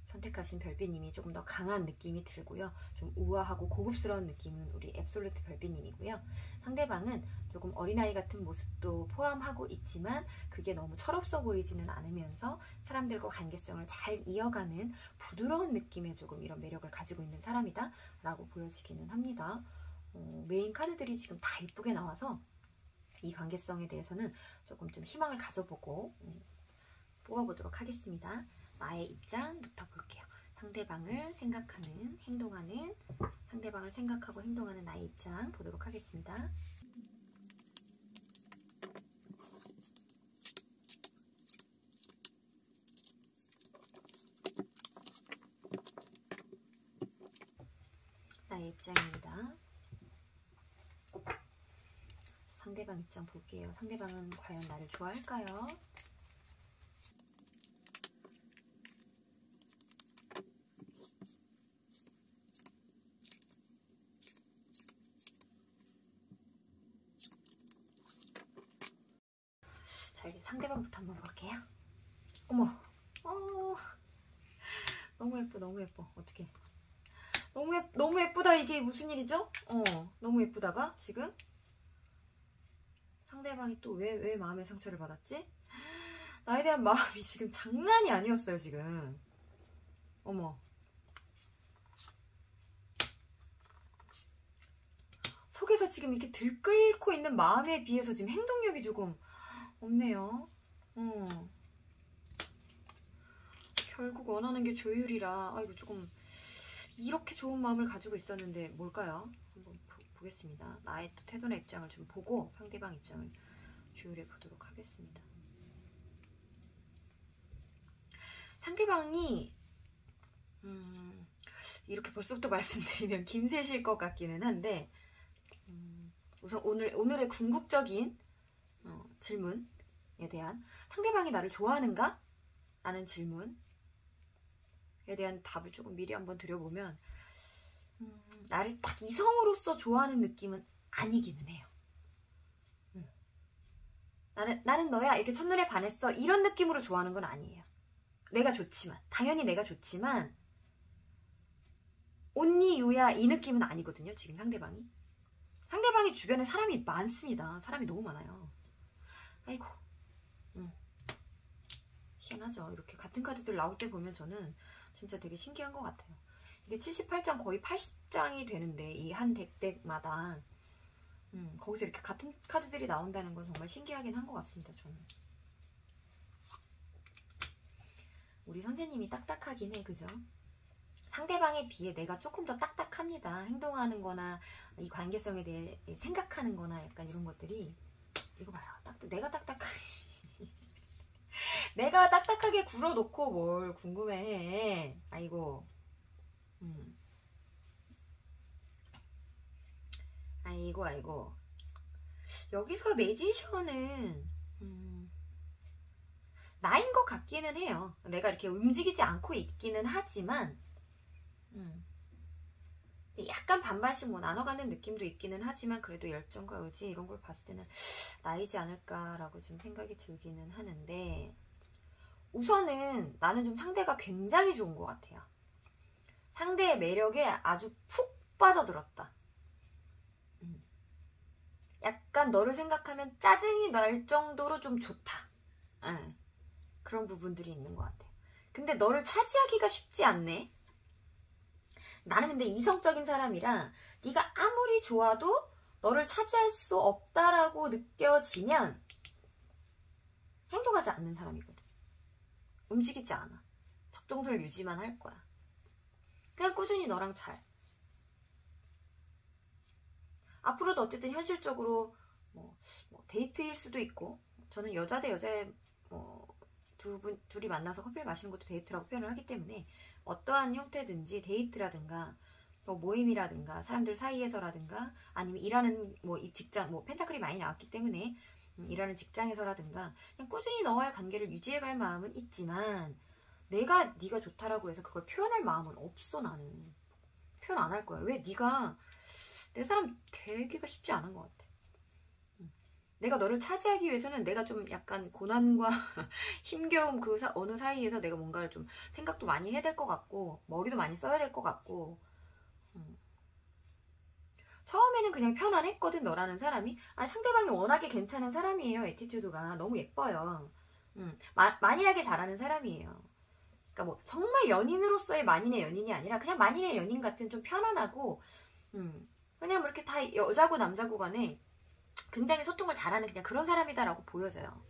선택하신 별빛님이 조금 더 강한 느낌이 들고요. 좀 우아하고 고급스러운 느낌은 우리 앱솔루트 별빛님이고요. 상대방은 조금 어린아이 같은 모습도 포함하고 있지만 그게 너무 철없어 보이지는 않으면서 사람들과 관계성을 잘 이어가는 부드러운 느낌의 조금 이런 매력을 가지고 있는 사람이다 라고 보여지기는 합니다. 메인 카드들이 지금 다 이쁘게 나와서 이 관계성에 대해서는 조금 좀 희망을 가져보고 뽑아보도록 하겠습니다. 나의 입장부터 볼게요. 상대방을 생각하는, 행동하는, 상대방을 생각하고 행동하는 나의 입장 보도록 하겠습니다. 나의 입장입니다. 상대방 입장 볼게요. 상대방은 과연 나를 좋아할까요? 자, 이제 상대방부터 한번 볼게요. 어머, 너무 예뻐, 너무 예뻐. 어떡해. 너무 예쁘다. 이게 무슨 일이죠? 너무 예쁘다가 지금 상대방이 또 왜 마음의 상처를 받았지? 나에 대한 마음이 지금 장난이 아니었어요, 지금. 어머. 속에서 지금 이렇게 들끓고 있는 마음에 비해서 지금 행동력이 조금 없네요. 결국 원하는 게 조율이라, 아이고, 조금, 이렇게 좋은 마음을 가지고 있었는데, 뭘까요? 한번 보겠습니다. 나의 또 태도나 입장을 좀 보고 상대방 입장을 조율해 보도록 하겠습니다. 상대방이, 이렇게 벌써부터 말씀드리면 김새실 것 같기는 한데, 우선 오늘의 궁극적인 질문에 대한 상대방이 나를 좋아하는가? 라는 질문에 대한 답을 조금 미리 한번 드려보면 나를 딱 이성으로서 좋아하는 느낌은 아니기는 해요. 나는 너야 이렇게 첫눈에 반했어 이런 느낌으로 좋아하는 건 아니에요. 내가 좋지만 당연히 내가 좋지만 온니 유야 이 느낌은 아니거든요. 지금 상대방이 주변에 사람이 많습니다. 사람이 너무 많아요. 아이고 희한하죠. 이렇게 같은 카드들 나올 때 보면 저는 진짜 되게 신기한 것 같아요. 이게 78장 거의 80장이 되는데 이 한 덱마다 거기서 이렇게 같은 카드들이 나온다는 건 정말 신기하긴 한 것 같습니다. 저는 우리 선생님이 딱딱하긴 해. 그죠? 상대방에 비해 내가 조금 더 딱딱합니다. 행동하는 거나 이 관계성에 대해 생각하는 거나 약간 이런 것들이 이거 봐요. 내가 내가 딱딱하게 굴어놓고 뭘 궁금해해. 아이고. 아이고. 여기서 매지션은 나인 것 같기는 해요. 내가 이렇게 움직이지 않고 있기는 하지만 약간 반반씩 뭐 나눠가는 느낌도 있기는 하지만 그래도 열정과 의지 이런 걸 봤을 때는 나이지 않을까라고 좀 생각이 들기는 하는데 우선은 나는 좀 상대가 굉장히 좋은 것 같아요. 상대의 매력에 아주 푹 빠져들었다. 약간 너를 생각하면 짜증이 날 정도로 좀 좋다. 그런 부분들이 있는 것 같아요. 근데 너를 차지하기가 쉽지 않네. 나는 근데 이성적인 사람이라 네가 아무리 좋아도 너를 차지할 수 없다라고 느껴지면 행동하지 않는 사람이거든. 움직이지 않아. 적정선을 유지만 할 거야. 그냥 꾸준히 너랑 잘. 앞으로도 어쨌든 현실적으로 뭐 데이트일 수도 있고 저는 여자 대 여자의 둘이 만나서 커피를 마시는 것도 데이트라고 표현을 하기 때문에 어떠한 형태든지 데이트라든가 뭐 모임이라든가 사람들 사이에서라든가 아니면 일하는 뭐 이 직장 뭐 펜타클이 많이 나왔기 때문에 일하는 직장에서라든가 그냥 꾸준히 너와의 관계를 유지해갈 마음은 있지만 내가 네가 좋다라고 해서 그걸 표현할 마음은 없어. 나는 표현 안 할 거야. 왜? 네가 내 사람 되기가 쉽지 않은 것 같아. 내가 너를 차지하기 위해서는 내가 좀 약간 고난과 힘겨움 그 어느 사이에서 내가 뭔가를 좀 생각도 많이 해야 될 것 같고 머리도 많이 써야 될 것 같고 처음에는 그냥 편안했거든. 너라는 사람이 상대방이 워낙에 괜찮은 사람이에요. 애티튜드가 너무 예뻐요. 만인하게 잘하는 사람이에요. 그러니까 뭐 정말 연인으로서의 만인의 연인이 아니라 그냥 만인의 연인 같은 좀 편안하고 그냥 뭐 이렇게 다 여자고 남자고 간에 굉장히 소통을 잘하는 그냥 그런 사람이다라고 보여져요.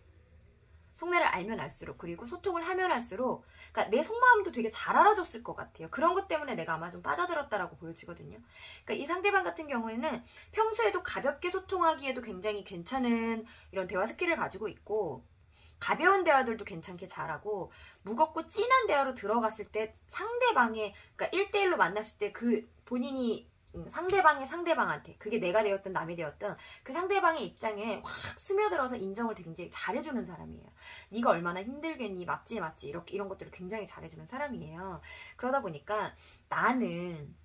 속내를 알면 알수록 그리고 소통을 하면 할수록 그러니까 내 속마음도 되게 잘 알아줬을 것 같아요. 그런 것 때문에 내가 아마 좀 빠져들었다라고 보여지거든요. 그러니까 이 상대방 같은 경우에는 평소에도 가볍게 소통하기에도 굉장히 괜찮은 이런 대화 스킬을 가지고 있고 가벼운 대화들도 괜찮게 잘하고 무겁고 진한 대화로 들어갔을 때 상대방의 그러니까 1대1로 만났을 때 그 본인이 상대방의 상대방한테 그게 내가 되었든 남이 되었든 그 상대방의 입장에 확 스며들어서 인정을 굉장히 잘해주는 사람이에요. 네가 얼마나 힘들겠니? 맞지 이렇게 이런 것들을 굉장히 잘해주는 사람이에요. 그러다 보니까 나는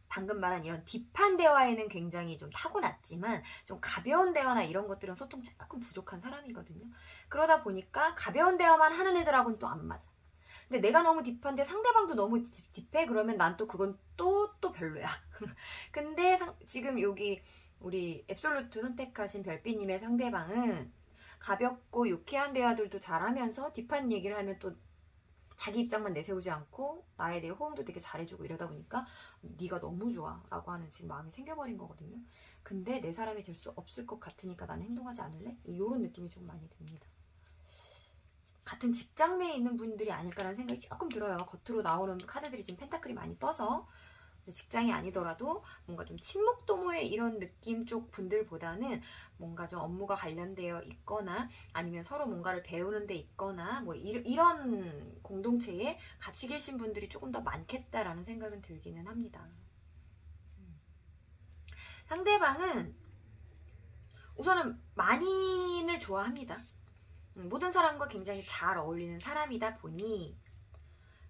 방금 말한 이런 딥한 대화에는 굉장히 좀 타고났지만 좀 가벼운 대화나 이런 것들은 소통 조금 부족한 사람이거든요. 그러다 보니까 가벼운 대화만 하는 애들하고는 또 안 맞아. 근데 내가 너무 딥한데 상대방도 너무 딥해? 그러면 난 또 그건 또 별로야. 근데 지금 여기 우리 앱솔루트 선택하신 별빛님의 상대방은 가볍고 유쾌한 대화들도 잘하면서 딥한 얘기를 하면 또 자기 입장만 내세우지 않고 나에 대해 호응도 되게 잘해주고 이러다 보니까 네가 너무 좋아 라고 하는 지금 마음이 생겨버린 거거든요. 근데 내 사람이 될 수 없을 것 같으니까 나는 행동하지 않을래? 이런 느낌이 좀 많이 듭니다. 같은 직장 내에 있는 분들이 아닐까라는 생각이 조금 들어요. 겉으로 나오는 카드들이 지금 펜타클이 많이 떠서 직장이 아니더라도 뭔가 좀 친목 도모의 이런 느낌 쪽 분들보다는 뭔가 좀 업무가 관련되어 있거나 아니면 서로 뭔가를 배우는 데 있거나 뭐 이런 공동체에 같이 계신 분들이 조금 더 많겠다라는 생각은 들기는 합니다. 상대방은 우선은 만인을 좋아합니다. 모든 사람과 굉장히 잘 어울리는 사람이다 보니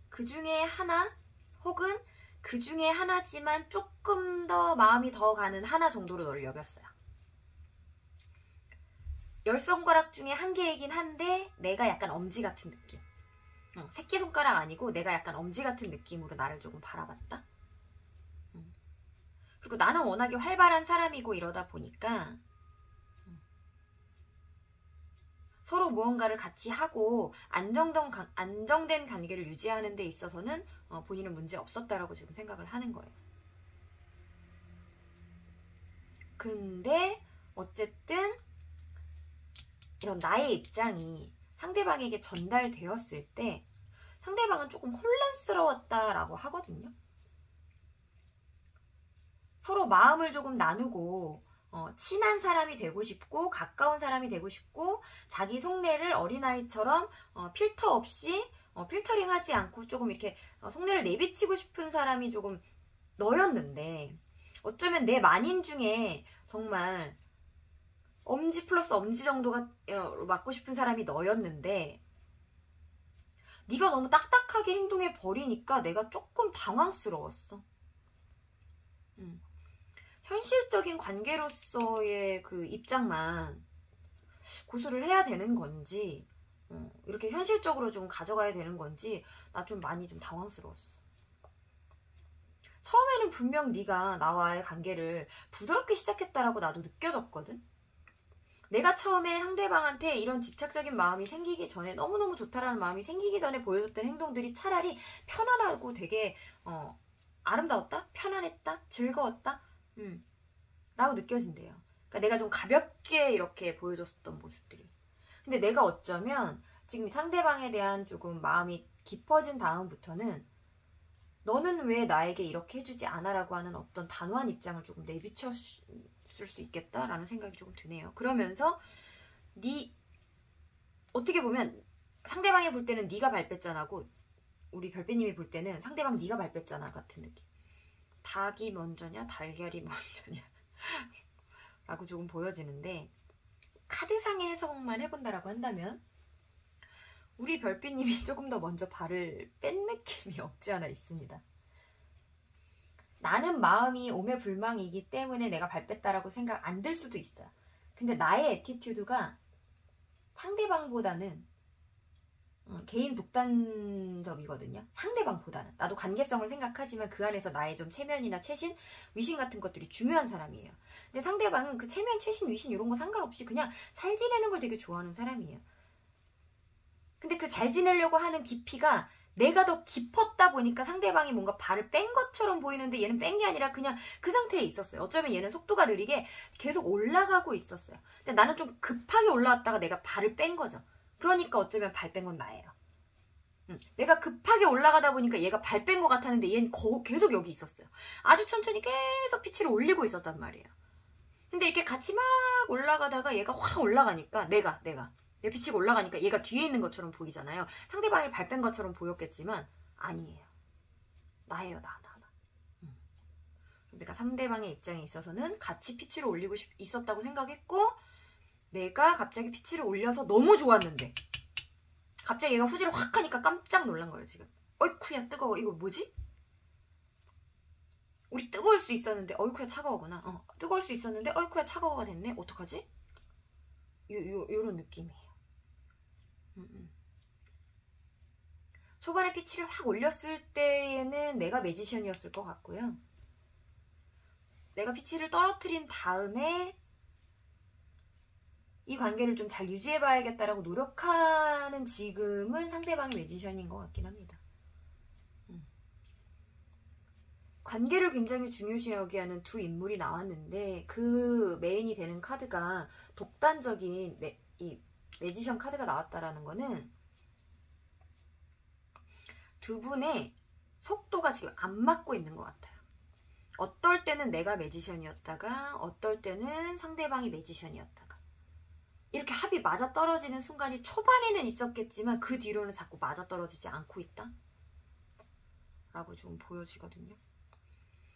그 중에 하나 혹은 그 중에 하나지만 조금 더 마음이 더 가는 하나 정도로 너를 여겼어요. 10손가락 중에 한 개이긴 한데 내가 약간 엄지 같은 느낌. 새끼손가락 아니고 내가 약간 엄지 같은 느낌으로 나를 조금 바라봤다. 그리고 나는 워낙에 활발한 사람이고 이러다 보니까 서로 무언가를 같이 하고 안정된 관계를 유지하는 데 있어서는 본인은 문제 없었다라고 지금 생각을 하는 거예요. 근데 어쨌든 이런 나의 입장이 상대방에게 전달되었을 때 상대방은 조금 혼란스러웠다라고 하거든요. 서로 마음을 조금 나누고 친한 사람이 되고 싶고 가까운 사람이 되고 싶고 자기 속내를 어린아이처럼 필터 없이 필터링하지 않고 조금 이렇게 속내를 내비치고 싶은 사람이 조금 너였는데 어쩌면 내 만인 중에 정말 엄지 플러스 엄지 정도가 맞고 싶은 사람이 너였는데 네가 너무 딱딱하게 행동해 버리니까 내가 조금 당황스러웠어. 현실적인 관계로서의 그 입장만 고수를 해야 되는 건지 이렇게 현실적으로 좀 가져가야 되는 건지 나 좀 많이 좀 당황스러웠어. 처음에는 분명 네가 나와의 관계를 부드럽게 시작했다라고 나도 느껴졌거든. 내가 처음에 상대방한테 이런 집착적인 마음이 생기기 전에 너무너무 좋다라는 마음이 생기기 전에 보여줬던 행동들이 차라리 편안하고 되게 아름다웠다? 편안했다? 즐거웠다? 라고 느껴진대요. 그러니까 내가 좀 가볍게 이렇게 보여줬었던 모습들이. 근데 내가 어쩌면 지금 상대방에 대한 조금 마음이 깊어진 다음부터는 너는 왜 나에게 이렇게 해주지 않아? 라고 하는 어떤 단호한 입장을 조금 내비쳤을 수 있겠다라는 생각이 조금 드네요. 그러면서 어떻게 보면 상대방이 볼 때는 네가 발뺌잖아고 우리 별빛님이 볼 때는 상대방 네가 발뺌잖아 같은 느낌. 닭이 먼저냐 달걀이 먼저냐 라고 조금 보여지는데, 카드상의 해석만 해본다라고 한다면 우리 별빛님이 조금 더 먼저 발을 뺀 느낌이 없지 않아 있습니다. 나는 마음이 오매불망이기 때문에 내가 발 뺐다라고 생각 안 들 수도 있어요. 근데 나의 애티튜드가 상대방보다는 개인 독단적이거든요. 상대방보다는. 나도 관계성을 생각하지만 그 안에서 나의 좀 체면이나 체신, 위신 같은 것들이 중요한 사람이에요. 근데 상대방은 그 체면, 체신, 위신 이런 거 상관없이 그냥 잘 지내는 걸 되게 좋아하는 사람이에요. 근데 그 잘 지내려고 하는 깊이가 내가 더 깊었다 보니까 상대방이 뭔가 발을 뺀 것처럼 보이는데 얘는 뺀 게 아니라 그냥 그 상태에 있었어요. 어쩌면 얘는 속도가 느리게 계속 올라가고 있었어요. 근데 나는 좀 급하게 올라왔다가 내가 발을 뺀 거죠. 그러니까 어쩌면 발 뺀 건 나예요. 내가 급하게 올라가다 보니까 얘가 발 뺀 것 같았는데 얘는 계속 여기 있었어요. 아주 천천히 계속 피치를 올리고 있었단 말이에요. 근데 이렇게 같이 막 올라가다가 얘가 확 올라가니까 내가 내 피치가 올라가니까 얘가 뒤에 있는 것처럼 보이잖아요. 상대방이 발 뺀 것처럼 보였겠지만 아니에요. 나예요. 나. 내가 상대방의 입장에 있어서는 같이 피치를 올리고 있었다고 생각했고, 내가 갑자기 피치를 올려서 너무 좋았는데 갑자기 얘가 후지를 확 하니까 깜짝 놀란 거예요. 지금 어이쿠야 뜨거워. 이거 뭐지? 우리 뜨거울 수 있었는데 어이쿠야 차가워구나. 뜨거울 수 있었는데 어이쿠야 차가워가 됐네. 어떡하지? 요런 느낌이에요. 초반에 피치를 확 올렸을 때에는 내가 매지션이었을 것 같고요. 내가 피치를 떨어뜨린 다음에 이 관계를 좀 잘 유지해봐야겠다라고 노력하는 지금은 상대방이 매지션인 것 같긴 합니다. 관계를 굉장히 중요시 여기하는 두 인물이 나왔는데 그 메인이 되는 카드가 독단적인 이 매지션 카드가 나왔다라는 거는 두 분의 속도가 지금 안 맞고 있는 것 같아요. 어떨 때는 내가 매지션이었다가 어떨 때는 상대방이 매지션이었다가 이렇게 합이 맞아떨어지는 순간이 초반에는 있었겠지만 그 뒤로는 자꾸 맞아떨어지지 않고 있다 라고 좀 보여지거든요.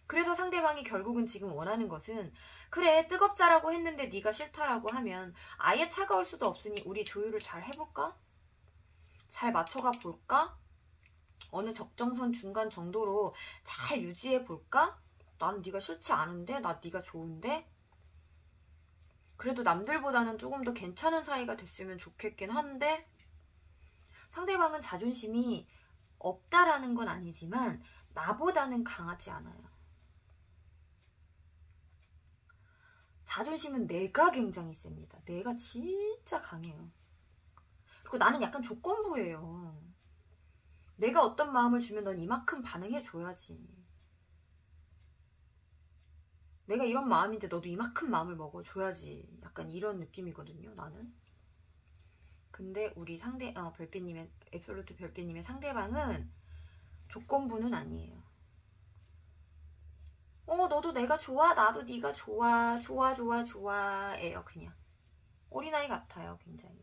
그래서 상대방이 결국은 지금 원하는 것은, 그래 뜨겁자라고 했는데 네가 싫다라고 하면 아예 차가울 수도 없으니 우리 조율을 잘 해볼까? 잘 맞춰가 볼까? 어느 적정선 중간 정도로 잘 유지해 볼까? 나는 네가 싫지 않은데? 나 네가 좋은데? 그래도 남들보다는 조금 더 괜찮은 사이가 됐으면 좋겠긴 한데, 상대방은 자존심이 없다라는 건 아니지만 나보다는 강하지 않아요. 자존심은 내가 굉장히 셉니다. 내가 진짜 강해요. 그리고 나는 약간 조건부예요. 내가 어떤 마음을 주면 넌 이만큼 반응해줘야지. 내가 이런 마음인데 너도 이만큼 마음을 먹어줘야지. 약간 이런 느낌이거든요, 나는. 근데 우리 별빛님의, 앱솔루트 별빛님의 상대방은 조건부는 아니에요. 너도 내가 좋아, 나도 네가 좋아, 좋아예요. 그냥 어린아이 같아요, 굉장히.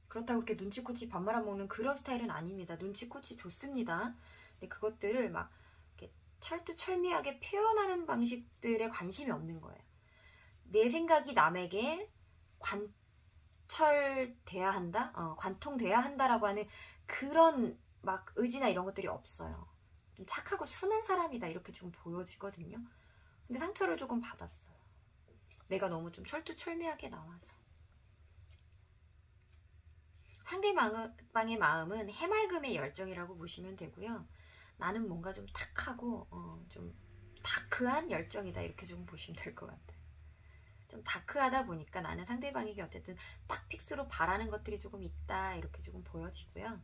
그렇다고 그렇게 눈치코치 밥 말아먹는 그런 스타일은 아닙니다. 눈치코치 좋습니다. 근데 그것들을 막 이렇게 철두철미하게 표현하는 방식들에 관심이 없는 거예요. 내 생각이 남에게 관철돼야 한다? 관통돼야 한다라고 하는 그런 막 의지나 이런 것들이 없어요. 좀 착하고 순한 사람이다 이렇게 좀 보여지거든요. 근데 상처를 조금 받았어요. 내가 너무 좀 철두철미하게 나와서. 상대방의 마음은 해맑음의 열정이라고 보시면 되고요. 나는 뭔가 좀 탁하고 좀 다크한 열정이다 이렇게 좀 보시면 될 것 같아요. 좀 다크하다 보니까 나는 상대방에게 어쨌든 딱 픽스로 바라는 것들이 조금 있다 이렇게 조금 보여지고요.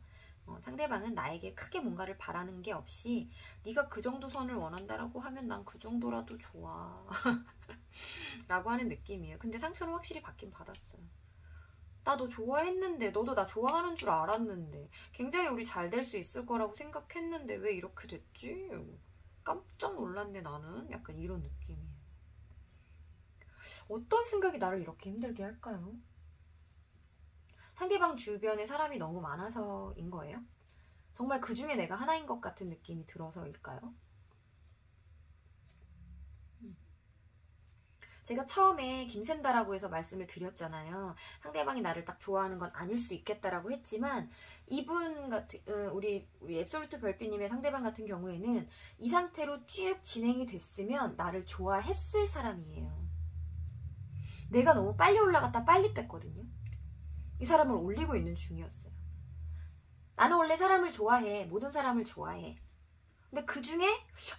상대방은 나에게 크게 뭔가를 바라는 게 없이 네가 그 정도 선을 원한다라고 하면 난 그 정도라도 좋아 라고 하는 느낌이에요. 근데 상처는 확실히 받긴 받았어요. 나 너 좋아했는데, 너도 나 좋아하는 줄 알았는데, 굉장히 우리 잘 될 수 있을 거라고 생각했는데 왜 이렇게 됐지? 깜짝 놀랐네 나는. 약간 이런 느낌이에요. 어떤 생각이 나를 이렇게 힘들게 할까요? 상대방 주변에 사람이 너무 많아서인 거예요? 정말 그 중에 내가 하나인 것 같은 느낌이 들어서일까요? 제가 처음에 김샌다라고 해서 말씀을 드렸잖아요. 상대방이 나를 딱 좋아하는 건 아닐 수 있겠다라고 했지만 이분 같은 우리 앱솔루트 별빛님의 상대방 같은 경우에는 이 상태로 쭉 진행이 됐으면 나를 좋아했을 사람이에요. 내가 너무 빨리 올라갔다 빨리 뺐거든요. 이 사람을 올리고 있는 중이었어요. 나는 원래 사람을 좋아해. 모든 사람을 좋아해. 근데 그 중에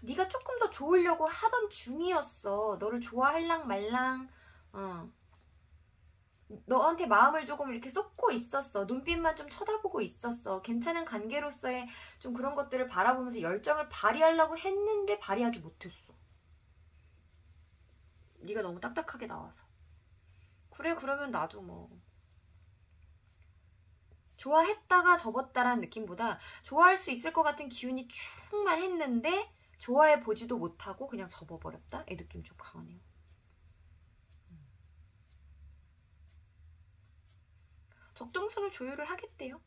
네가 조금 더 좋으려고 하던 중이었어. 너를 좋아할랑 말랑. 너한테 마음을 조금 이렇게 쏟고 있었어. 눈빛만 좀 쳐다보고 있었어. 괜찮은 관계로서의 좀 그런 것들을 바라보면서 열정을 발휘하려고 했는데 발휘하지 못했어. 네가 너무 딱딱하게 나와서. 그래, 그러면 나도 뭐 좋아했다가 접었다라는 느낌보다 좋아할 수 있을 것 같은 기운이 충만했는데 좋아해 보지도 못하고 그냥 접어버렸다? 이 느낌 좀 강하네요. 적정선을 조율을 하겠대요.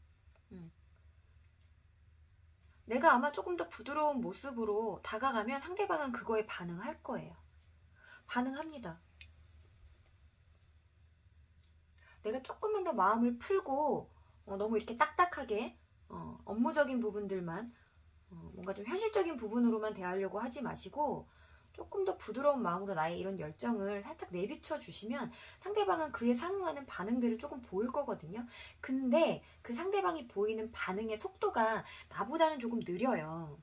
내가 아마 조금 더 부드러운 모습으로 다가가면 상대방은 그거에 반응할 거예요. 반응합니다. 내가 조금만 더 마음을 풀고 너무 이렇게 딱딱하게 업무적인 부분들만 뭔가 좀 현실적인 부분으로만 대하려고 하지 마시고 조금 더 부드러운 마음으로 나의 이런 열정을 살짝 내비쳐 주시면 상대방은 그에 상응하는 반응들을 조금 보일 거거든요. 근데 그 상대방이 보이는 반응의 속도가 나보다는 조금 느려요.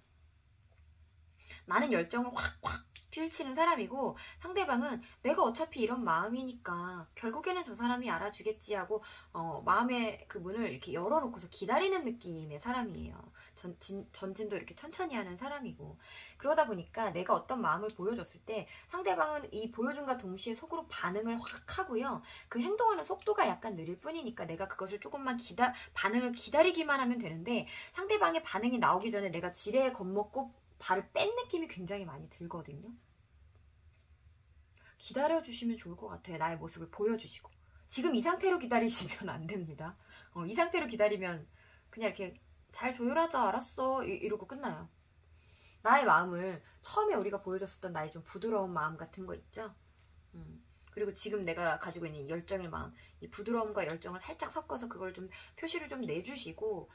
나는 열정을 확 펼치는 사람이고 상대방은 내가 어차피 이런 마음이니까 결국에는 저 사람이 알아주겠지 하고 마음의 그 문을 이렇게 열어놓고서 기다리는 느낌의 사람이에요. 전진도 이렇게 천천히 하는 사람이고 그러다 보니까 내가 어떤 마음을 보여줬을 때 상대방은 이 보여준과 동시에 속으로 반응을 확 하고요. 그 행동하는 속도가 약간 느릴 뿐이니까 내가 그것을 조금만 반응을 기다리기만 하면 되는데 상대방의 반응이 나오기 전에 내가 지레 겁먹고 발을 뺀 느낌이 굉장히 많이 들거든요. 기다려주시면 좋을 것 같아요. 나의 모습을 보여주시고. 지금 이 상태로 기다리시면 안 됩니다. 이 상태로 기다리면 그냥 이렇게 잘 조율하자 알았어 이러고 끝나요. 나의 마음을 처음에 우리가 보여줬었던 나의 좀 부드러운 마음 같은 거 있죠. 그리고 지금 내가 가지고 있는 이 열정의 마음, 이 부드러움과 열정을 살짝 섞어서 그걸 좀 표시를 좀 내주시고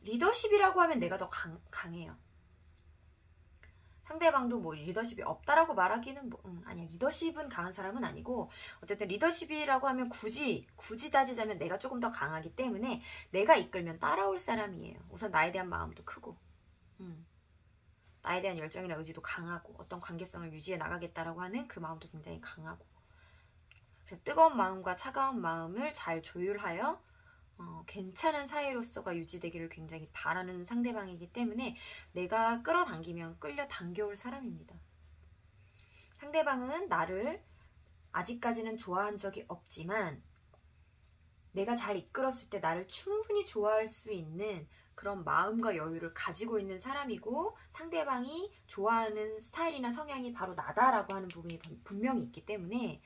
리더십이라고 하면 내가 더 강해요. 상대방도 뭐 리더십이 없다라고 말하기는 아니야. 리더십은 강한 사람은 아니고 어쨌든 리더십이라고 하면 굳이 따지자면 내가 조금 더 강하기 때문에 내가 이끌면 따라올 사람이에요. 우선 나에 대한 마음도 크고 나에 대한 열정이나 의지도 강하고 어떤 관계성을 유지해 나가겠다라고 하는 그 마음도 굉장히 강하고 그래서 뜨거운 마음과 차가운 마음을 잘 조율하여 괜찮은 사이로서가 유지되기를 굉장히 바라는 상대방이기 때문에 내가 끌어당기면 끌려 당겨올 사람입니다. 상대방은 나를 아직까지는 좋아한 적이 없지만 내가 잘 이끌었을 때 나를 충분히 좋아할 수 있는 그런 마음과 여유를 가지고 있는 사람이고 상대방이 좋아하는 스타일이나 성향이 바로 나다라고 하는 부분이 분명히 있기 때문에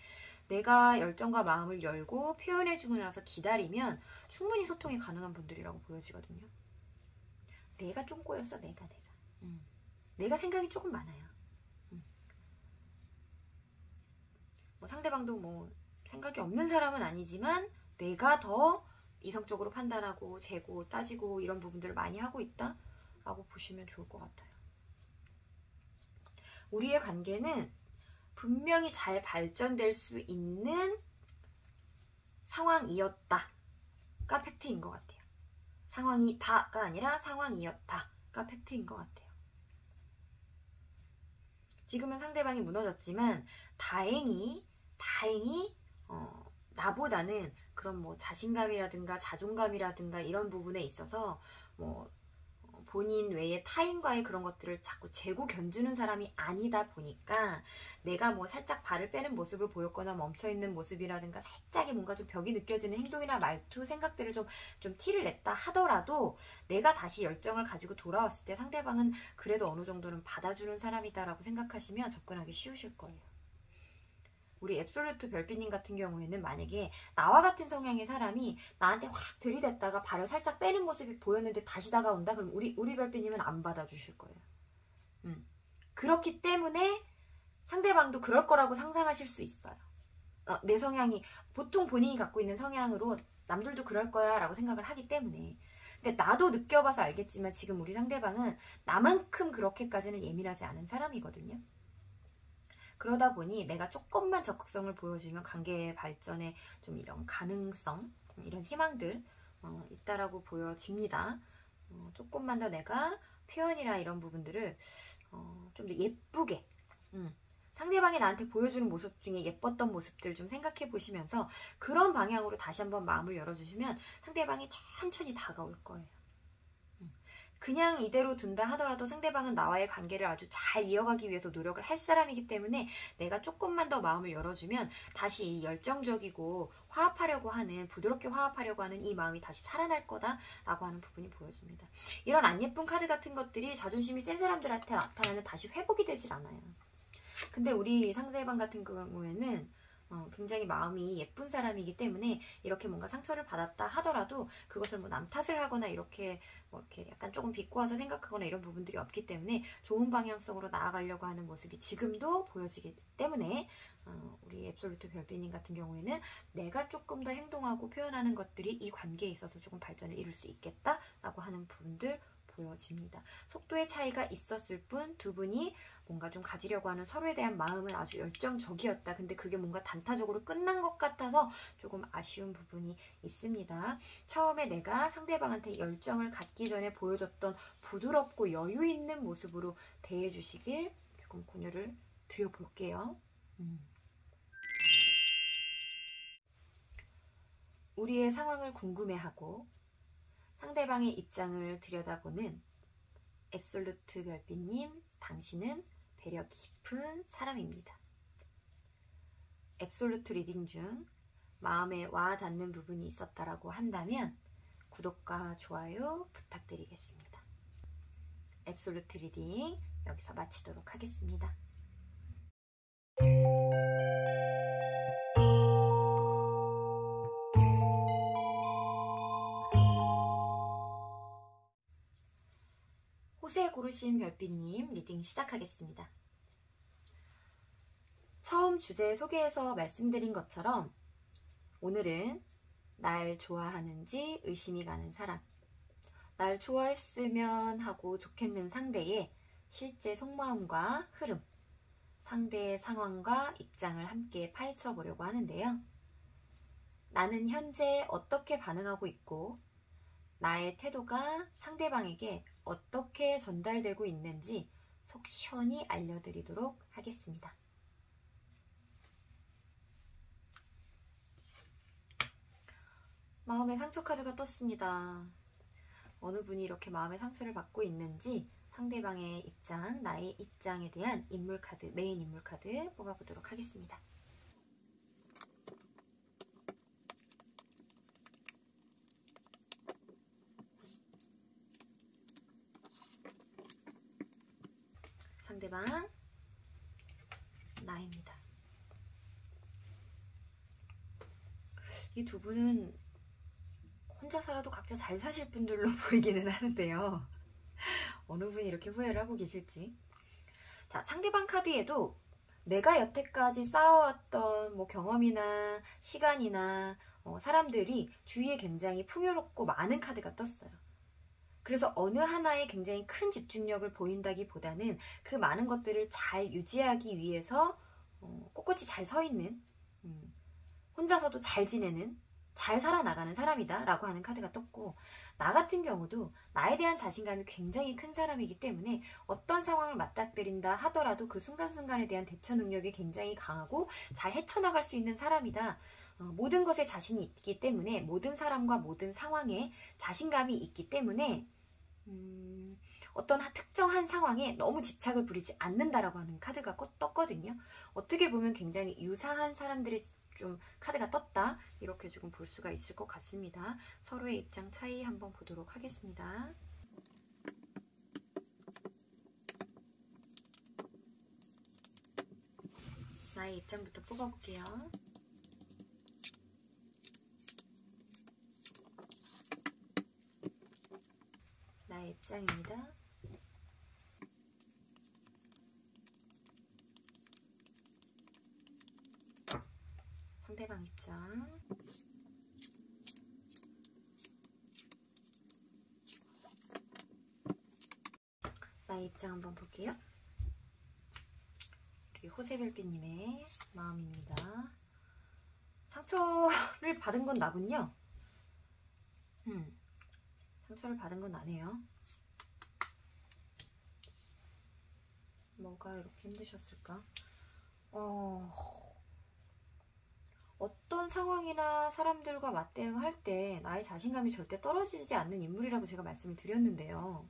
내가 열정과 마음을 열고 표현해주고 나서 기다리면 충분히 소통이 가능한 분들이라고 보여지거든요. 내가 좀 꼬였어. 내가 생각이 조금 많아요. 뭐 상대방도 뭐 생각이 없는 사람은 아니지만 내가 더 이성적으로 판단하고 재고 따지고 이런 부분들을 많이 하고 있다라고 보시면 좋을 것 같아요. 우리의 관계는 분명히 잘 발전될 수 있는 상황이었다가 팩트인 것 같아요. 상황이 다가 아니라 상황이었다가 팩트인 것 같아요. 지금은 상대방이 무너졌지만 다행히 나보다는 그런 뭐 자신감이라든가 자존감이라든가 이런 부분에 있어서 뭐 본인 외에 타인과의 그런 것들을 자꾸 재고 견주는 사람이 아니다 보니까 내가 뭐 살짝 발을 빼는 모습을 보였거나 멈춰있는 모습이라든가 살짝의 뭔가 좀 벽이 느껴지는 행동이나 말투, 생각들을 좀 티를 냈다 하더라도 내가 다시 열정을 가지고 돌아왔을 때 상대방은 그래도 어느 정도는 받아주는 사람이다라고 생각하시면 접근하기 쉬우실 거예요. 우리 앱솔루트 별빛님 같은 경우에는 만약에 나와 같은 성향의 사람이 나한테 확 들이댔다가 발을 살짝 빼는 모습이 보였는데 다시 다가온다? 그럼 우리 별빛님은 안 받아주실 거예요. 그렇기 때문에 상대방도 그럴 거라고 상상하실 수 있어요. 내 성향이 보통 본인이 갖고 있는 성향으로 남들도 그럴 거야 라고 생각을 하기 때문에. 근데 나도 느껴봐서 알겠지만 지금 우리 상대방은 나만큼 그렇게까지는 예민하지 않은 사람이거든요. 그러다 보니 내가 조금만 적극성을 보여주면 관계의 발전에 좀 이런 가능성, 이런 희망들 있다라고 보여집니다. 조금만 더 내가 표현이나 이런 부분들을 좀 더 예쁘게 상대방이 나한테 보여주는 모습 중에 예뻤던 모습들 좀 생각해 보시면서 그런 방향으로 다시 한번 마음을 열어주시면 상대방이 천천히 다가올 거예요. 그냥 이대로 둔다 하더라도 상대방은 나와의 관계를 아주 잘 이어가기 위해서 노력을 할 사람이기 때문에 내가 조금만 더 마음을 열어주면 다시 열정적이고 화합하려고 하는, 부드럽게 화합하려고 하는 이 마음이 다시 살아날 거다라고 하는 부분이 보여집니다. 이런 안 예쁜 카드 같은 것들이 자존심이 센 사람들한테 나타나면 다시 회복이 되질 않아요. 근데 우리 상대방 같은 경우에는 굉장히 마음이 예쁜 사람이기 때문에 이렇게 뭔가 상처를 받았다 하더라도 그것을 뭐 남 탓을 하거나 이렇게 이렇게 약간 조금 비꼬아서 생각하거나 이런 부분들이 없기 때문에 좋은 방향성으로 나아가려고 하는 모습이 지금도 보여지기 때문에 우리 앱솔루트 별빛님 같은 경우에는 내가 조금 더 행동하고 표현하는 것들이 이 관계에 있어서 조금 발전을 이룰 수 있겠다라고 하는 부분들 보여집니다. 속도의 차이가 있었을 뿐 두 분이 뭔가 좀 가지려고 하는 서로에 대한 마음은 아주 열정적이었다. 근데 그게 뭔가 단타적으로 끝난 것 같아서 조금 아쉬운 부분이 있습니다. 처음에 내가 상대방한테 열정을 갖기 전에 보여줬던 부드럽고 여유 있는 모습으로 대해주시길 조금 권유를 드려볼게요. 우리의 상황을 궁금해하고 상대방의 입장을 들여다보는 앱솔루트 별빛님, 당신은 배려 깊은 사람입니다. 앱솔루트 리딩 중 마음에 와 닿는 부분이 있었다라고 한다면 구독과 좋아요 부탁드리겠습니다. 앱솔루트 리딩 여기서 마치도록 하겠습니다. 호세 고르신 별빛님 리딩 시작하겠습니다. 처음 주제 소개에서 말씀드린 것처럼 오늘은 날 좋아하는지 의심이 가는 사람, 날 좋아했으면 하고 좋겠는 상대의 실제 속마음과 흐름, 상대의 상황과 입장을 함께 파헤쳐 보려고 하는데요. 나는 현재 어떻게 반응하고 있고 나의 태도가 상대방에게 어떻게 전달되고 있는지 속 시원히 알려드리도록 하겠습니다. 마음의 상처 카드가 떴습니다. 어느 분이 이렇게 마음의 상처를 받고 있는지 상대방의 입장, 나의 입장에 대한 인물 카드, 메인 인물 카드 뽑아보도록 하겠습니다. 상대방, 나입니다. 이 두 분은 혼자 살아도 각자 잘 사실 분들로 보이기는 하는데요. 어느 분이 이렇게 후회를 하고 계실지. 자, 상대방 카드에도 내가 여태까지 쌓아왔던 뭐 경험이나 시간이나 사람들이 주위에 굉장히 풍요롭고 많은 카드가 떴어요. 그래서 어느 하나에 굉장히 큰 집중력을 보인다기보다는 그 많은 것들을 잘 유지하기 위해서 꼿꼿이 잘 서 있는, 혼자서도 잘 지내는, 잘 살아나가는 사람이다 라고 하는 카드가 떴고, 나 같은 경우도 나에 대한 자신감이 굉장히 큰 사람이기 때문에 어떤 상황을 맞닥뜨린다 하더라도 그 순간순간에 대한 대처 능력이 굉장히 강하고 잘 헤쳐나갈 수 있는 사람이다. 모든 것에 자신이 있기 때문에, 모든 사람과 모든 상황에 자신감이 있기 때문에 어떤 특정한 상황에 너무 집착을 부리지 않는다라고 하는 카드가 떴거든요. 어떻게 보면 굉장히 유사한 사람들이 좀 카드가 떴다, 이렇게 조금 볼 수가 있을 것 같습니다. 서로의 입장 차이 한번 보도록 하겠습니다. 나의 입장부터 뽑아볼게요. 나의 입장입니다. 상대방 입장. 나의 입장 한번 볼게요. 우리 호세별빛님의 마음입니다. 상처를 받은 건 나군요. 상처를 받은 건 나네요. 뭐가 이렇게 힘드셨을까? 어떤 상황이나 사람들과 맞대응할 때 나의 자신감이 절대 떨어지지 않는 인물이라고 제가 말씀을 드렸는데요.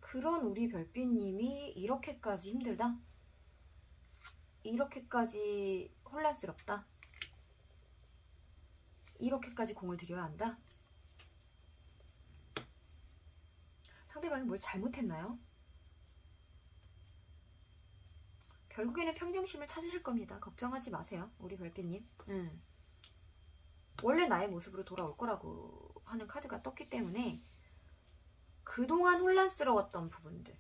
그런 우리 별빛님이 이렇게까지 힘들다? 이렇게까지 혼란스럽다? 이렇게까지 공을 들여야 한다? 상대방이 뭘 잘못했나요? 결국에는 평정심을 찾으실 겁니다. 걱정하지 마세요. 우리 별빛님. 원래 나의 모습으로 돌아올 거라고 하는 카드가 떴기 때문에 그동안 혼란스러웠던 부분들,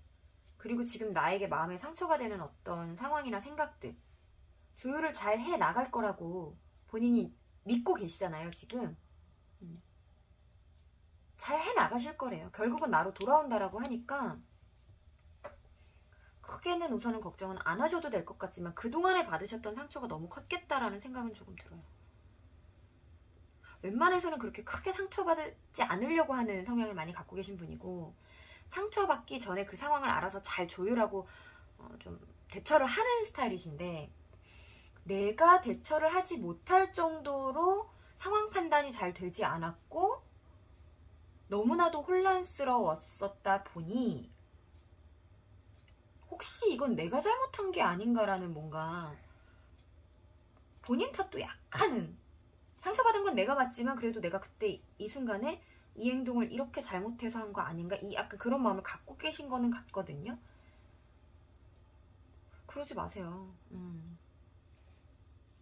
그리고 지금 나에게 마음에 상처가 되는 어떤 상황이나 생각들 조율을 잘 해 나갈 거라고 본인이 믿고 계시잖아요. 지금 잘 해 나가실 거래요. 결국은 나로 돌아온다라고 하니까 크게는 우선은 걱정은 안 하셔도 될 것 같지만 그동안에 받으셨던 상처가 너무 컸겠다라는 생각은 조금 들어요. 웬만해서는 그렇게 크게 상처받지 않으려고 하는 성향을 많이 갖고 계신 분이고, 상처받기 전에 그 상황을 알아서 잘 조율하고 좀 대처를 하는 스타일이신데, 내가 대처를 하지 못할 정도로 상황 판단이 잘 되지 않았고 너무나도 혼란스러웠었다 보니 혹시 이건 내가 잘못한 게 아닌가라는 뭔가 본인 탓도 약간은, 상처받은 건 내가 맞지만 그래도 내가 그때 이 순간에 이 행동을 이렇게 잘못해서 한 거 아닌가, 이 약간 그런 마음을 갖고 계신 거는 같거든요. 그러지 마세요.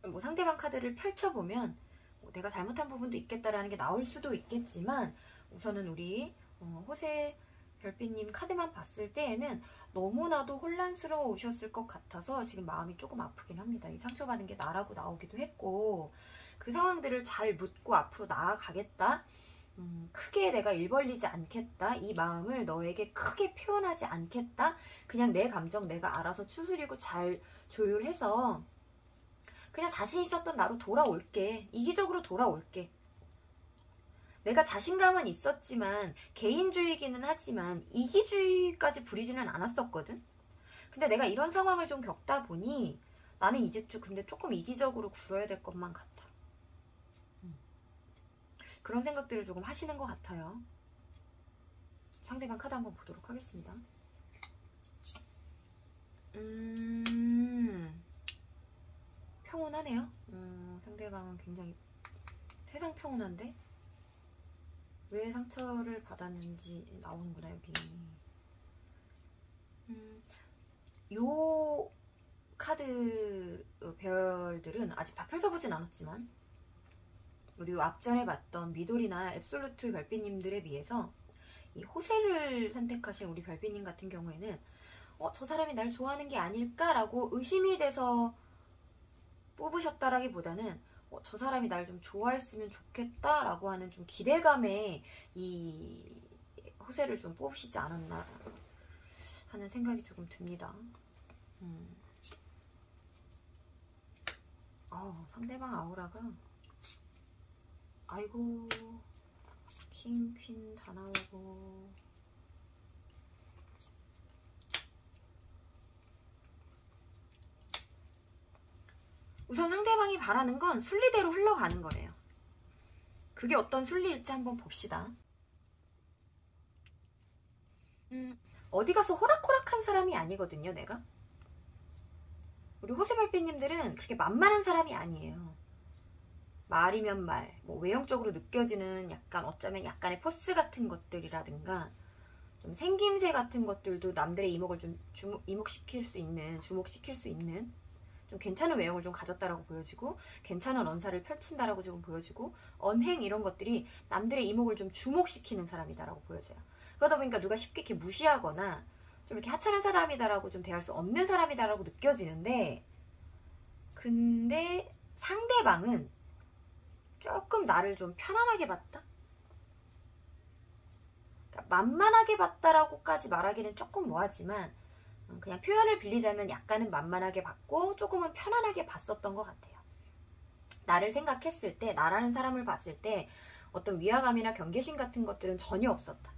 뭐 상대방 카드를 펼쳐보면 뭐 내가 잘못한 부분도 있겠다라는 게 나올 수도 있겠지만 우선은 우리 호세 별빛님 카드만 봤을 때에는 너무나도 혼란스러우셨을 것 같아서 지금 마음이 조금 아프긴 합니다. 이 상처받은 게 나라고 나오기도 했고, 그 상황들을 잘 묻고 앞으로 나아가겠다, 크게 내가 일 벌리지 않겠다, 이 마음을 너에게 크게 표현하지 않겠다, 그냥 내 감정 내가 알아서 추스리고 잘 조율해서 그냥 자신 있었던 나로 돌아올게, 이기적으로 돌아올게. 내가 자신감은 있었지만 개인주의기는 하지만 이기주의까지 부리지는 않았었거든. 근데 내가 이런 상황을 좀 겪다 보니 나는 이제 근데 조금 이기적으로 굴어야 될 것만 같아. 그런 생각들을 조금 하시는 것 같아요. 상대방 카드 한번 보도록 하겠습니다. 평온하네요. 상대방은 굉장히 세상 평온한데 왜 상처를 받았는지 나오는구나 여기. 요 카드 별들은 아직 다 펼쳐보진 않았지만 우리 앞전에 봤던 미돌이나 앱솔루트 별빛님들에 비해서 이 호세를 선택하신 우리 별빛님 같은 경우에는 저 사람이 날 좋아하는 게 아닐까라고 의심이 돼서 뽑으셨다라기보다는 저 사람이 날 좀 좋아했으면 좋겠다라고 하는 좀 기대감에 이 호세를 좀 뽑으시지 않았나 하는 생각이 조금 듭니다. 상대방 아우라가 아이고 킹, 퀸 다 나오고 우선 상대방이 바라는 건 순리대로 흘러가는 거래요. 그게 어떤 순리일지 한번 봅시다. 어디 가서 호락호락한 사람이 아니거든요, 내가. 우리 호세별빛님들은 그렇게 만만한 사람이 아니에요. 말이면 말, 뭐 외형적으로 느껴지는 약간 어쩌면 약간의 포스 같은 것들이라든가 좀 생김새 같은 것들도 남들의 이목을 좀 이목시킬 수 있는, 주목시킬 수 있는 좀 괜찮은 외형을 좀 가졌다라고 보여지고, 괜찮은 언사를 펼친다라고 조금 보여지고, 언행 이런 것들이 남들의 이목을 좀 주목시키는 사람이다라고 보여져요. 그러다 보니까 누가 쉽게 이렇게 무시하거나 좀 이렇게 하찮은 사람이다라고 좀 대할 수 없는 사람이다라고 느껴지는데, 근데 상대방은 조금 나를 좀 편안하게 봤다? 그러니까 만만하게 봤다라고까지 말하기는 조금 뭐하지만 그냥 표현을 빌리자면 약간은 만만하게 봤고 조금은 편안하게 봤었던 것 같아요. 나를 생각했을 때, 나라는 사람을 봤을 때 어떤 위화감이나 경계심 같은 것들은 전혀 없었다.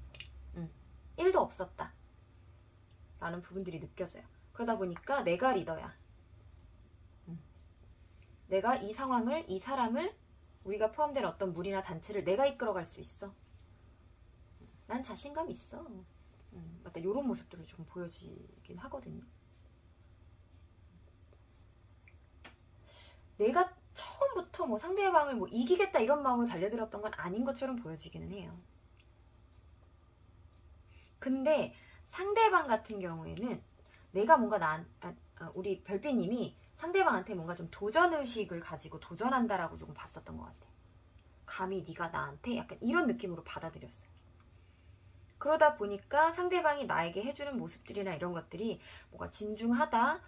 1도 없었다. 라는 부분들이 느껴져요. 그러다 보니까 내가 리더야. 내가 이 상황을, 이 사람을, 우리가 포함된 어떤 무리나 단체를 내가 이끌어갈 수 있어. 난 자신감 있어. 약간 이런 모습들을 좀 보여지긴 하거든요. 내가 처음부터 뭐 상대방을 뭐 이기겠다 이런 마음으로 달려들었던 건 아닌 것처럼 보여지기는 해요. 근데 상대방 같은 경우에는 내가 뭔가 우리 별빛님이 상대방한테 뭔가 좀 도전의식을 가지고 도전한다라고 조금 봤었던 것 같아. 감히 네가 나한테 약간 이런 느낌으로 받아들였어요. 그러다 보니까 상대방이 나에게 해주는 모습들이나 이런 것들이 뭔가 진중하다,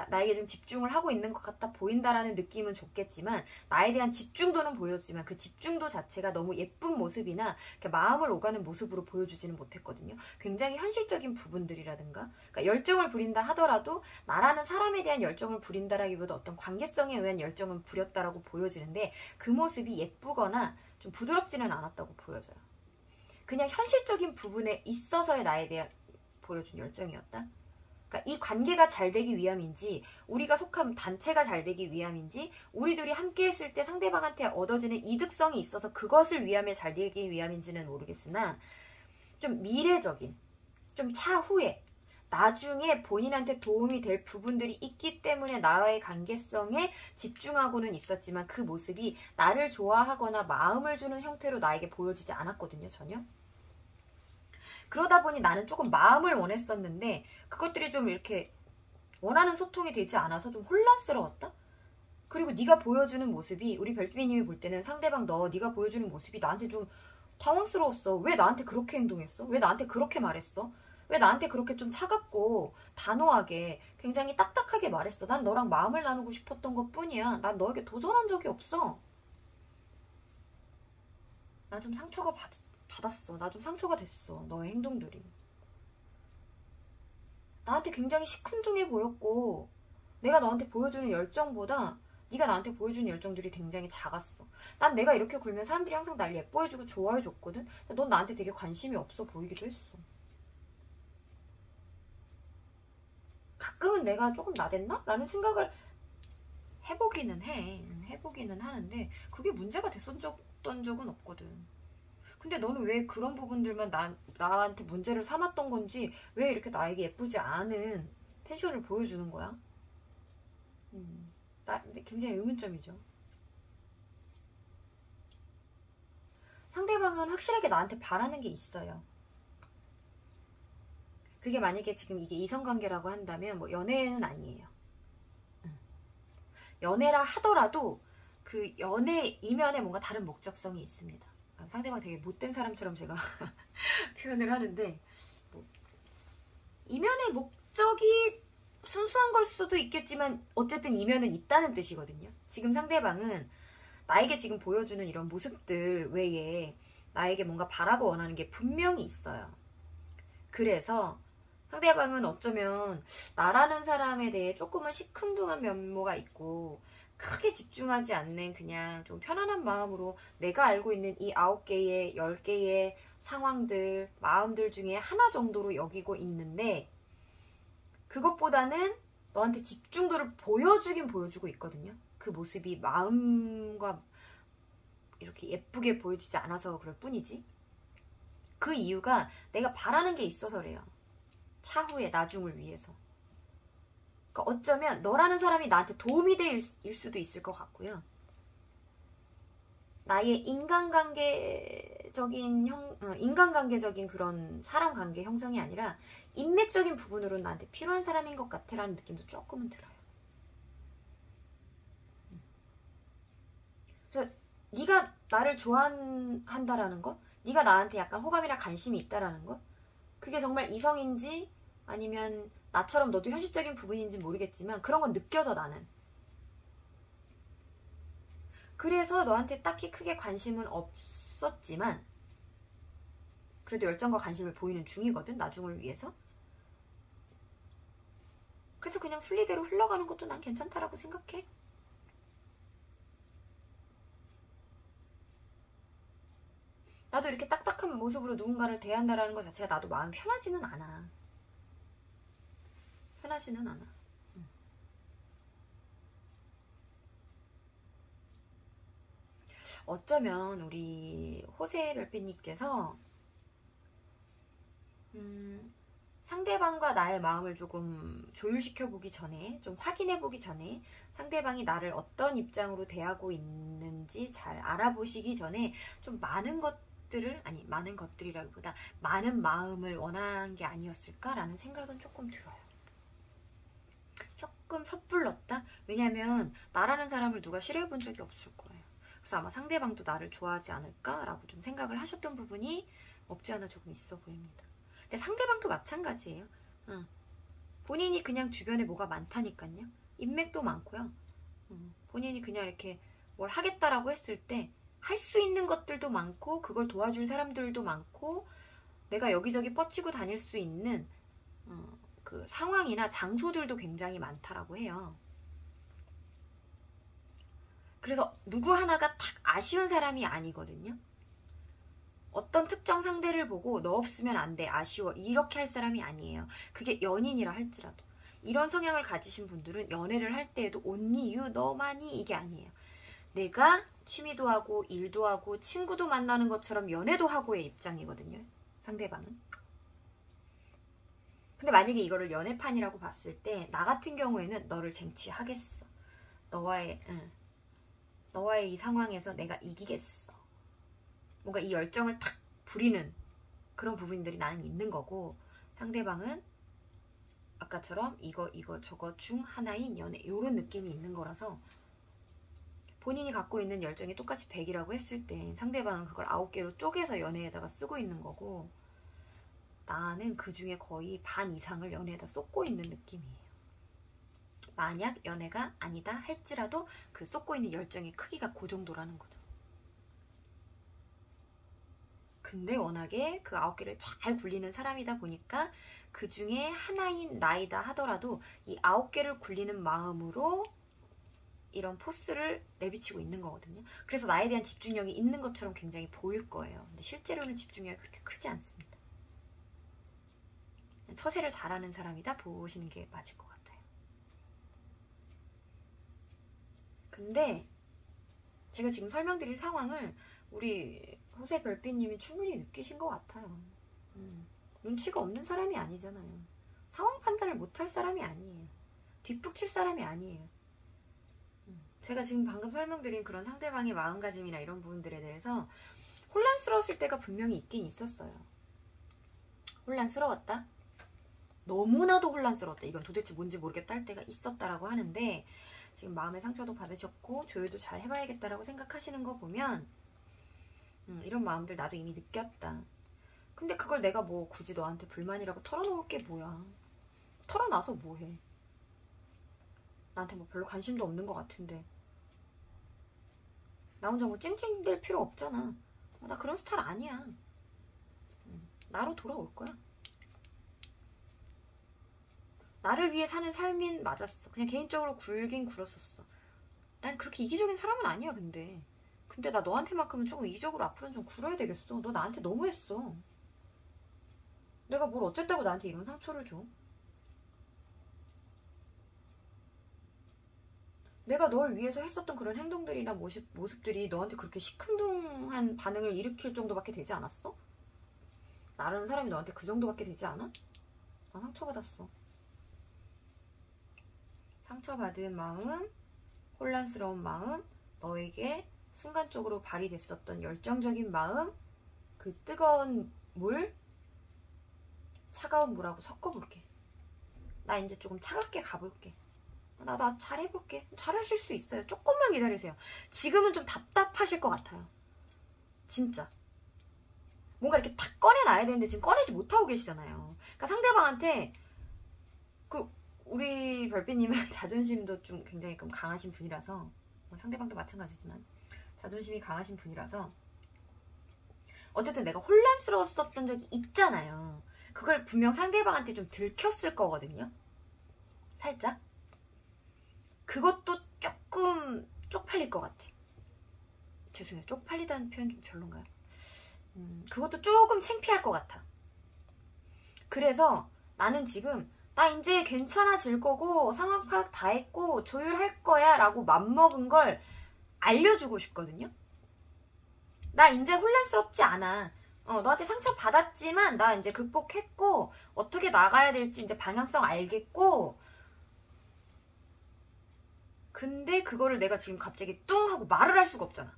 나에게 좀 집중을 하고 있는 것 같아 보인다라는 느낌은 줬겠지만 나에 대한 집중도는 보여주지만 그 집중도 자체가 너무 예쁜 모습이나 마음을 오가는 모습으로 보여주지는 못했거든요. 굉장히 현실적인 부분들이라든가 그러니까 열정을 부린다 하더라도 나라는 사람에 대한 열정을 부린다라기보다 어떤 관계성에 의한 열정을 부렸다라고 보여지는데 그 모습이 예쁘거나 좀 부드럽지는 않았다고 보여져요. 그냥 현실적인 부분에 있어서의 나에 대해 보여준 열정이었다. 그러니까 이 관계가 잘 되기 위함인지 우리가 속한 단체가 잘 되기 위함인지 우리들이 함께 했을 때 상대방한테 얻어지는 이득성이 있어서 그것을 위함에 잘 되기 위함인지는 모르겠으나 좀 미래적인, 좀 차후에 나중에 본인한테 도움이 될 부분들이 있기 때문에 나와의 관계성에 집중하고는 있었지만 그 모습이 나를 좋아하거나 마음을 주는 형태로 나에게 보여지지 않았거든요, 전혀. 그러다 보니 나는 조금 마음을 원했었는데 그것들이 좀 이렇게 원하는 소통이 되지 않아서 좀 혼란스러웠다? 그리고 네가 보여주는 모습이 우리 별빛님이 볼 때는 상대방 네가 보여주는 모습이 나한테 좀 당황스러웠어. 왜 나한테 그렇게 행동했어? 왜 나한테 그렇게 말했어? 왜 나한테 그렇게 좀 차갑고 단호하게 굉장히 딱딱하게 말했어? 난 너랑 마음을 나누고 싶었던 것 뿐이야. 난 너에게 도전한 적이 없어. 나 좀 상처가 받았어. 나 좀 상처가 됐어. 너의 행동들이. 나한테 굉장히 시큰둥해 보였고 내가 너한테 보여주는 열정보다 네가 나한테 보여주는 열정들이 굉장히 작았어. 난 내가 이렇게 굴면 사람들이 항상 날 예뻐해주고 좋아해줬거든. 근데 넌 나한테 되게 관심이 없어 보이기도 했어. 가끔은 내가 조금 나댔나? 라는 생각을 해보기는 하는데 그게 문제가 됐었던 적은 없거든. 근데 너는 왜 그런 부분들만 나한테 문제를 삼았던 건지 왜 이렇게 나에게 예쁘지 않은 텐션을 보여주는 거야? 굉장히 의문점이죠. 상대방은 확실하게 나한테 바라는 게 있어요. 그게 만약에 지금 이게 이성관계라고 한다면 뭐 연애는 아니에요. 연애라 하더라도 그 연애 이면에 뭔가 다른 목적성이 있습니다. 상대방 되게 못된 사람처럼 제가 표현을 하는데 이면의 목적이 순수한 걸 수도 있겠지만 어쨌든 이면은 있다는 뜻이거든요. 지금 상대방은 나에게 지금 보여주는 이런 모습들 외에 나에게 뭔가 바라고 원하는 게 분명히 있어요. 그래서 상대방은 어쩌면 나라는 사람에 대해 조금은 시큰둥한 면모가 있고 크게 집중하지 않는 그냥 좀 편안한 마음으로 내가 알고 있는 이 9개의 10개의 상황들, 마음들 중에 하나 정도로 여기고 있는데 그것보다는 너한테 집중도를 보여주긴 보여주고 있거든요. 그 모습이 마음과 이렇게 예쁘게 보여지지 않아서 그럴 뿐이지. 그 이유가 내가 바라는 게 있어서래요. 차후에 나중을 위해서. 그러니까 어쩌면 너라는 사람이 나한테 도움이 될 수도 있을 것 같고요. 나의 인간관계적인 그런 사람관계 형성이 아니라 인맥적인 부분으로 나한테 필요한 사람인 것 같아라는 느낌도 조금은 들어요. 그래서 네가 나를 좋아한다라는 것, 네가 나한테 약간 호감이나 관심이 있다라는 것, 그게 정말 이성인지 아니면 나처럼 너도 현실적인 부분인지 모르겠지만 그런 건 느껴져 나는. 그래서 너한테 딱히 크게 관심은 없었지만 그래도 열정과 관심을 보이는 중이거든, 나중을 위해서. 그래서 그냥 순리대로 흘러가는 것도 난 괜찮다라고 생각해. 나도 이렇게 딱딱한 모습으로 누군가를 대한다라는 것 자체가 나도 마음 편하지는 않아. 편하지는 않아. 어쩌면 우리 호세 별빛님께서 상대방과 나의 마음을 조금 조율시켜보기 전에, 좀 확인해보기 전에, 상대방이 나를 어떤 입장으로 대하고 있는지 잘 알아보시기 전에 좀 많은 것들을, 아니 많은 것들이라기보다 많은 마음을 원한 게 아니었을까라는 생각은 조금 들어요. 조금 섣불렀다? 왜냐면 나라는 사람을 누가 싫어해본 적이 없을 거예요. 그래서 아마 상대방도 나를 좋아하지 않을까라고 좀 생각을 하셨던 부분이 없지 않아 조금 있어 보입니다. 근데 상대방도 마찬가지예요. 본인이 그냥 주변에 뭐가 많다니까요. 인맥도 많고요. 본인이 그냥 이렇게 뭘 하겠다라고 했을 때 할 수 있는 것들도 많고 그걸 도와줄 사람들도 많고 내가 여기저기 뻗치고 다닐 수 있는 그 상황이나 장소들도 굉장히 많다라고 해요. 그래서 누구 하나가 탁 아쉬운 사람이 아니거든요. 어떤 특정 상대를 보고 너 없으면 안 돼, 아쉬워, 이렇게 할 사람이 아니에요. 그게 연인이라 할지라도. 이런 성향을 가지신 분들은 연애를 할 때에도 only you, 너만이, 이게 아니에요. 내가 취미도 하고 일도 하고 친구도 만나는 것처럼 연애도 하고의 입장이거든요, 상대방은. 근데 만약에 이거를 연애판이라고 봤을 때 나 같은 경우에는 너를 쟁취하겠어. 너와의 이 상황에서 내가 이기겠어. 뭔가 이 열정을 탁 부리는 그런 부분들이 나는 있는 거고, 상대방은 아까처럼 이거 저거 중 하나인 연애, 이런 느낌이 있는 거라서 본인이 갖고 있는 열정이 똑같이 100이라고 했을 때 상대방은 그걸 9개로 쪼개서 연애에다가 쓰고 있는 거고, 나는 그 중에 거의 반 이상을 연애에다 쏟고 있는 느낌이에요. 만약 연애가 아니다 할지라도 그 쏟고 있는 열정의 크기가 그 정도라는 거죠. 근데 워낙에 그 9개를 잘 굴리는 사람이다 보니까 그 중에 하나인 나이다 하더라도 이 9개를 굴리는 마음으로 이런 포스를 내비치고 있는 거거든요. 그래서 나에 대한 집중력이 있는 것처럼 굉장히 보일 거예요. 근데 실제로는 집중력이 그렇게 크지 않습니다. 처세를 잘하는 사람이다 보시는 게 맞을 것 같아요. 근데 제가 지금 설명드린 상황을 우리 호세 별빛님이 충분히 느끼신 것 같아요. 눈치가 없는 사람이 아니잖아요. 상황 판단을 못할 사람이 아니에요. 뒷북칠 사람이 아니에요. 제가 지금 방금 설명드린 그런 상대방의 마음가짐이나 이런 부분들에 대해서 혼란스러웠을 때가 분명히 있긴 있었어요. 혼란스러웠다? 너무나도 혼란스러웠다. 이건 도대체 뭔지 모르겠다 할 때가 있었다라고 하는데, 지금 마음의 상처도 받으셨고 조율도 잘 해봐야겠다라고 생각하시는 거 보면 이런 마음들 나도 이미 느꼈다. 근데 그걸 내가 뭐 굳이 너한테 불만이라고 털어놓을 게 뭐야. 털어놔서 뭐해. 나한테 뭐 별로 관심도 없는 것 같은데 나 혼자 뭐 찡찡댈 필요 없잖아. 나 그런 스타일 아니야. 나로 돌아올 거야. 나를 위해 사는 삶인 맞았어. 그냥 개인적으로 굴긴 굴었었어. 난 그렇게 이기적인 사람은 아니야. 근데 나 너한테만큼은 조금 이기적으로 앞으로는 좀 굴어야 되겠어. 너 나한테 너무했어. 내가 뭘 어쨌다고 나한테 이런 상처를 줘? 내가 널 위해서 했었던 그런 행동들이나 모습들이 너한테 그렇게 시큰둥한 반응을 일으킬 정도밖에 되지 않았어? 나라는 사람이 너한테 그 정도밖에 되지 않아? 나 상처받았어. 상처받은 마음, 혼란스러운 마음, 너에게 순간적으로 발휘됐었던 열정적인 마음, 그 뜨거운 물, 차가운 물하고 섞어볼게. 나 이제 조금 차갑게 가볼게. 나 잘해볼게. 잘하실 수 있어요. 조금만 기다리세요. 지금은 좀 답답하실 것 같아요. 진짜. 뭔가 이렇게 탁 꺼내놔야 되는데 지금 꺼내지 못하고 계시잖아요. 그러니까 상대방한테 우리 별빛님은 자존심도 좀 굉장히 강하신 분이라서 상대방도 마찬가지지만 자존심이 강하신 분이라서 어쨌든 내가 혼란스러웠었던 적이 있잖아요. 그걸 분명 상대방한테 좀 들켰을 거거든요. 살짝. 그것도 조금 쪽팔릴 것 같아. 죄송해요. 쪽팔리다는 표현 좀 별론가요? 그것도 조금 창피할 것 같아. 그래서 나는 지금 나 이제 괜찮아질 거고 상황 파악 다 했고 조율할 거야 라고 맘먹은 걸 알려주고 싶거든요. 나 이제 혼란스럽지 않아. 너한테 상처 받았지만 나 이제 극복했고 어떻게 나가야 될지 이제 방향성 알겠고, 근데 그거를 내가 지금 갑자기 뚱 하고 말을 할 수가 없잖아.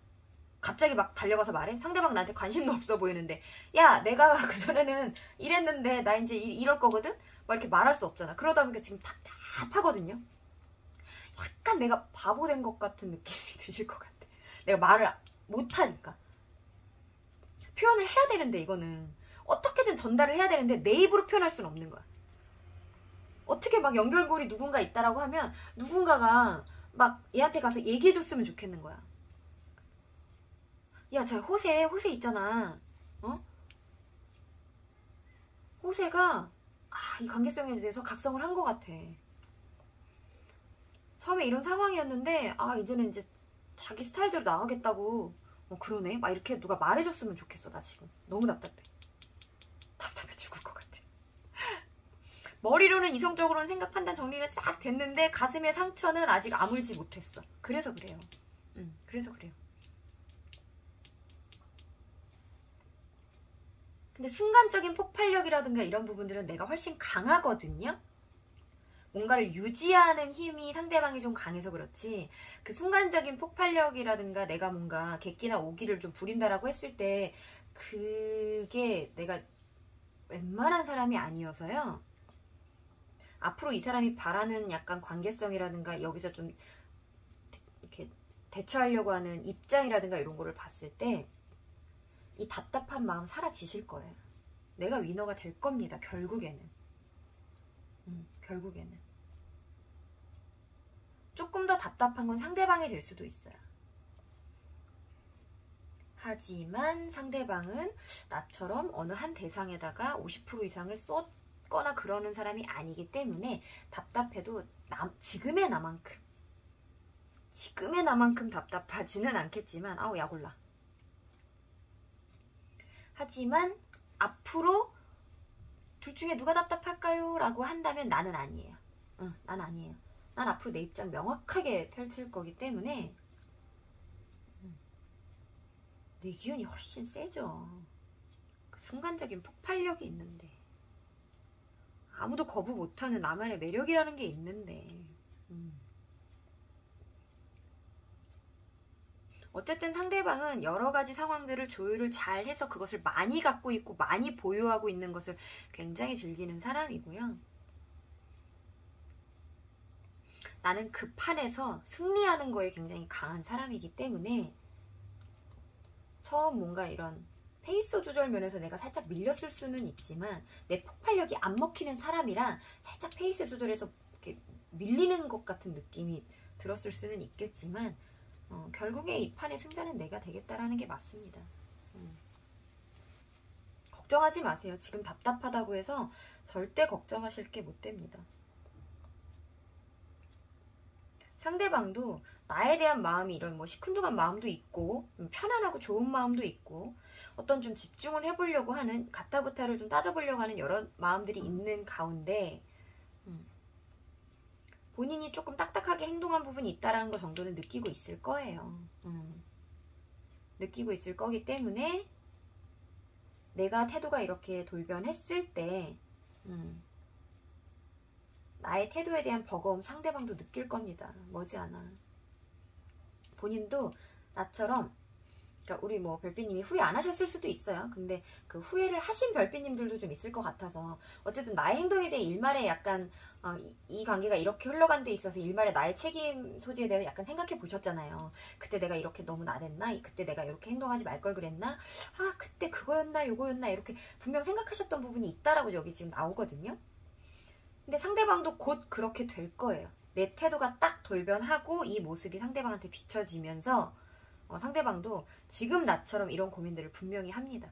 갑자기 막 달려가서 말해? 상대방 나한테 관심도 없어 보이는데 야 내가 그전에는 이랬는데 나 이제 이럴 거거든? 막 이렇게 말할 수 없잖아. 그러다 보니까 지금 답답하거든요. 약간 내가 바보 된 것 같은 느낌이 드실 것 같아. 내가 말을 못하니까. 표현을 해야 되는데 이거는 어떻게든 전달을 해야 되는데 내 입으로 표현할 수는 없는 거야. 어떻게 막 연결고리 누군가 있다라고 하면 누군가가 막 얘한테 가서 얘기해줬으면 좋겠는 거야. 야, 저 호세 있잖아. 호세가 이 관계성에 대해서 각성을 한 것 같아. 처음에 이런 상황이었는데 이제는 이제 자기 스타일대로 나가겠다고. 그러네. 막 이렇게 누가 말해줬으면 좋겠어. 나 지금 너무 답답해 죽을 것 같아. 머리로는 이성적으로는 생각 판단 정리가 싹 됐는데 가슴의 상처는 아직 아물지 못했어. 그래서 그래요. 그래서 그래요. 근데 순간적인 폭발력이라든가 이런 부분들은 내가 훨씬 강하거든요. 뭔가를 유지하는 힘이 상대방이 좀 강해서 그렇지, 그 순간적인 폭발력이라든가 내가 뭔가 객기나 오기를 좀 부린다라고 했을 때 그게 내가 웬만한 사람이 아니어서요. 앞으로 이 사람이 바라는 약간 관계성이라든가 여기서 좀 이렇게 대처하려고 하는 입장이라든가 이런 거를 봤을 때 이 답답한 마음 사라지실 거예요. 내가 위너가 될 겁니다. 결국에는. 결국에는. 조금 더 답답한 건 상대방이 될 수도 있어요. 하지만 상대방은 나처럼 어느 한 대상에다가 50% 이상을 쏟거나 그러는 사람이 아니기 때문에 답답해도 지금의 나만큼 답답하지는 않겠지만 약올라. 하지만 앞으로 둘 중에 누가 답답할까요? 라고 한다면 나는 아니에요. 난 아니에요. 난 앞으로 내 입장 명확하게 펼칠 거기 때문에 내 기운이 훨씬 세죠. 그 순간적인 폭발력이 있는데, 아무도 거부 못하는 나만의 매력이라는 게 있는데, 어쨌든 상대방은 여러 가지 상황들을 조율을 잘 해서 그것을 많이 갖고 있고 많이 보유하고 있는 것을 굉장히 즐기는 사람이고요. 나는 그 판에서 승리하는 거에 굉장히 강한 사람이기 때문에 처음 뭔가 이런 페이스 조절 면에서 내가 살짝 밀렸을 수는 있지만 내 폭발력이 안 먹히는 사람이라 살짝 페이스 조절에서 이렇게 밀리는 것 같은 느낌이 들었을 수는 있겠지만 결국에 이 판의 승자는 내가 되겠다라는 게 맞습니다. 걱정하지 마세요. 지금 답답하다고 해서 절대 걱정하실 게 못 됩니다. 상대방도 나에 대한 마음이 이런 시큰둥한 마음도 있고 편안하고 좋은 마음도 있고 어떤 좀 집중을 해보려고 하는 가타부타를 좀 따져보려고 하는 여러 마음들이 있는 가운데 본인이 조금 딱딱하게 행동한 부분이 있다라는 거 정도는 느끼고 있을 거예요. 느끼고 있을 거기 때문에 내가 태도가 이렇게 돌변했을 때 나의 태도에 대한 버거움 상대방도 느낄 겁니다. 머지않아. 본인도 나처럼, 그러니까 우리 별빛님이 후회 안 하셨을 수도 있어요. 근데 그 후회를 하신 별빛님들도 좀 있을 것 같아서 어쨌든 나의 행동에 대해 일말에 약간 이 관계가 이렇게 흘러간 데 있어서 일말에 나의 책임 소지에 대해서 약간 생각해 보셨잖아요. 그때 내가 이렇게 너무 나댔나? 그때 내가 이렇게 행동하지 말 걸 그랬나? 그때 그거였나 요거였나? 이렇게 분명 생각하셨던 부분이 있다라고 여기 지금 나오거든요. 근데 상대방도 곧 그렇게 될 거예요. 내 태도가 딱 돌변하고 이 모습이 상대방한테 비춰지면서 상대방도 지금 나처럼 이런 고민들을 분명히 합니다.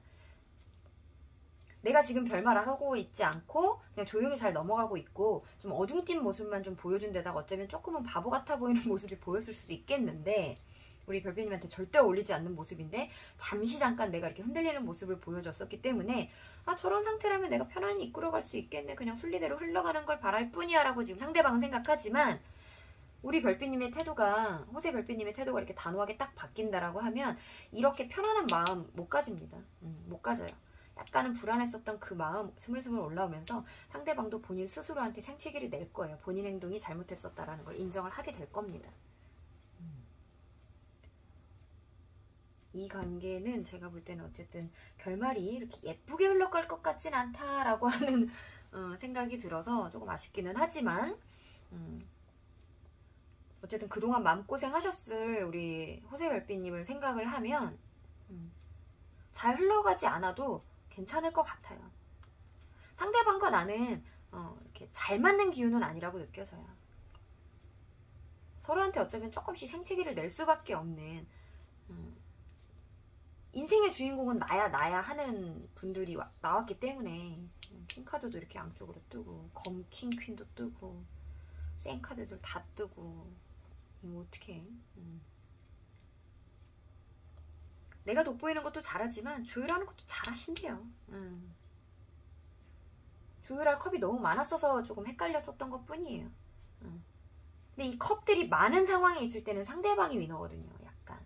내가 지금 별말 하고 있지 않고 그냥 조용히 잘 넘어가고 있고 좀 어중뛴 모습만 좀 보여준 데다가 어쩌면 조금은 바보 같아 보이는 모습이 보였을 수도 있겠는데, 우리 별빛님한테 절대 어울리지 않는 모습인데 잠시 잠깐 내가 이렇게 흔들리는 모습을 보여줬었기 때문에 저런 상태라면 내가 편안히 이끌어갈 수 있겠네, 그냥 순리대로 흘러가는 걸 바랄 뿐이야 라고 지금 상대방은 생각하지만, 우리 별빛님의 태도가, 호세 별빛님의 태도가 이렇게 단호하게 딱 바뀐다라고 하면 이렇게 편안한 마음 못 가집니다. 못 가져요. 약간은 불안했었던 그 마음 스물스물 올라오면서 상대방도 본인 스스로한테 생채기를 낼 거예요. 본인 행동이 잘못했었다라는 걸 인정을 하게 될 겁니다. 이 관계는 제가 볼 때는 어쨌든 결말이 이렇게 예쁘게 흘러갈 것 같진 않다라고 하는 생각이 들어서 조금 아쉽기는 하지만, 어쨌든 그동안 마음고생 하셨을 우리 호세 별빛님을 생각을 하면 잘 흘러가지 않아도 괜찮을 것 같아요. 상대방과 나는 이렇게 잘 맞는 기운은 아니라고 느껴져요. 서로한테 어쩌면 조금씩 생채기를 낼 수밖에 없는, 인생의 주인공은 나야 하는 분들이 나왔기 때문에 킹카드도 이렇게 양쪽으로 뜨고 검킹 퀸도 뜨고 센 카드들 다 뜨고, 이거 어떡해. 내가 돋보이는 것도 잘하지만 조율하는 것도 잘하신대요. 조율할 컵이 너무 많았어서 조금 헷갈렸었던 것 뿐이에요. 근데 이 컵들이 많은 상황에 있을 때는 상대방이 위너거든요. 약간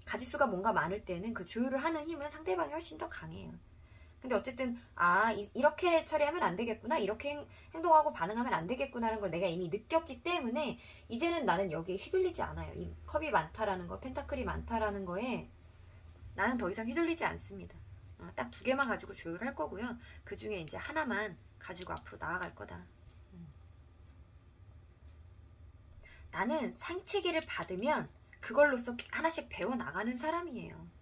가짓수가 뭔가 많을 때는 그 조율을 하는 힘은 상대방이 훨씬 더 강해요. 근데 어쨌든 이렇게 처리하면 안 되겠구나, 이렇게 행동하고 반응하면 안 되겠구나라는 걸 내가 이미 느꼈기 때문에 이제는 나는 여기에 휘둘리지 않아요. 이 컵이 많다라는 거, 펜타클이 많다라는 거에 나는 더 이상 휘둘리지 않습니다. 딱 2개만 가지고 조율할 거고요. 그 중에 이제 하나만 가지고 앞으로 나아갈 거다. 나는 상체기를 받으면 그걸로써 하나씩 배워나가는 사람이에요.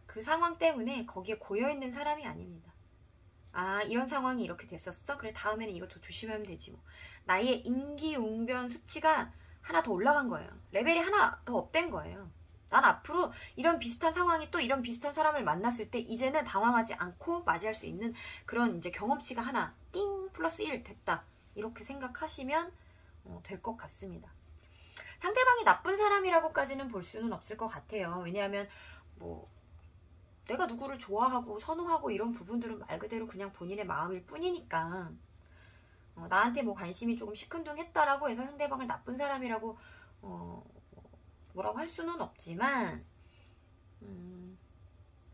그 상황 때문에 거기에 고여있는 사람이 아닙니다. 이런 상황이 이렇게 됐었어? 그래, 다음에는 이거 더 조심하면 되지 뭐. 나의 인기응변 수치가 하나 더 올라간 거예요. 레벨이 하나 더 업된 거예요. 난 앞으로 이런 비슷한 상황이 또 이런 비슷한 사람을 만났을 때 이제는 당황하지 않고 맞이할 수 있는 그런 이제 경험치가 하나 띵 플러스 1 됐다, 이렇게 생각하시면 될 것 같습니다. 상대방이 나쁜 사람이라고까지는 볼 수는 없을 것 같아요. 왜냐하면 내가 누구를 좋아하고 선호하고 이런 부분들은 말 그대로 그냥 본인의 마음일 뿐이니까, 나한테 관심이 조금 시큰둥했다라고 해서 상대방을 나쁜 사람이라고 뭐라고 할 수는 없지만,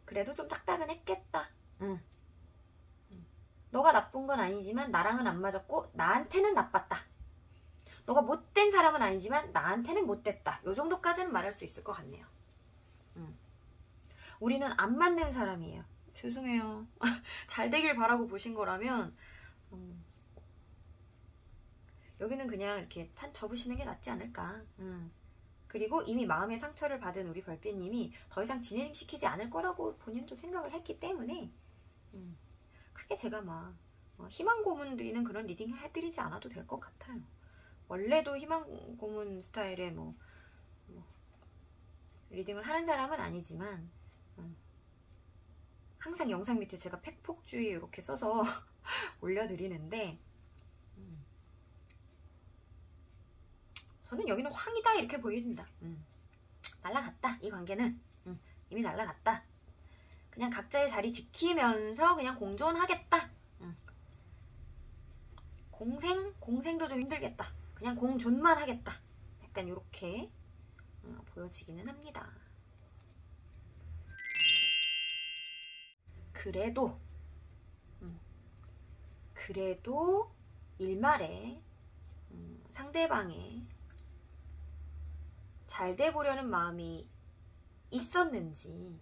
그래도 좀 딱딱은 했겠다. 너가 나쁜 건 아니지만 나랑은 안 맞았고 나한테는 나빴다. 너가 못된 사람은 아니지만 나한테는 못됐다. 요 정도까지는 말할 수 있을 것 같네요. 우리는 안 맞는 사람이에요. 죄송해요. 잘 되길 바라고 보신 거라면 여기는 그냥 이렇게 판 접으시는 게 낫지 않을까. 그리고 이미 마음의 상처를 받은 우리 별빛님이 더 이상 진행시키지 않을 거라고 본인도 생각을 했기 때문에 크게 제가 희망 고문 드리는 그런 리딩 해드리지 않아도 될 것 같아요. 원래도 희망 고문 스타일의 리딩을 하는 사람은 아니지만 항상 영상 밑에 제가 팩폭주의 이렇게 써서 올려드리는데, 저는 여기는 황이다 이렇게 보입니다. 날라갔다, 이 관계는. 이미 날라갔다. 그냥 각자의 자리 지키면서 그냥 공존하겠다. 공생도 좀 힘들겠다. 그냥 공존만 하겠다. 약간 이렇게 보여지기는 합니다. 그래도 일말에 상대방의 잘 돼보려는 마음이 있었는지,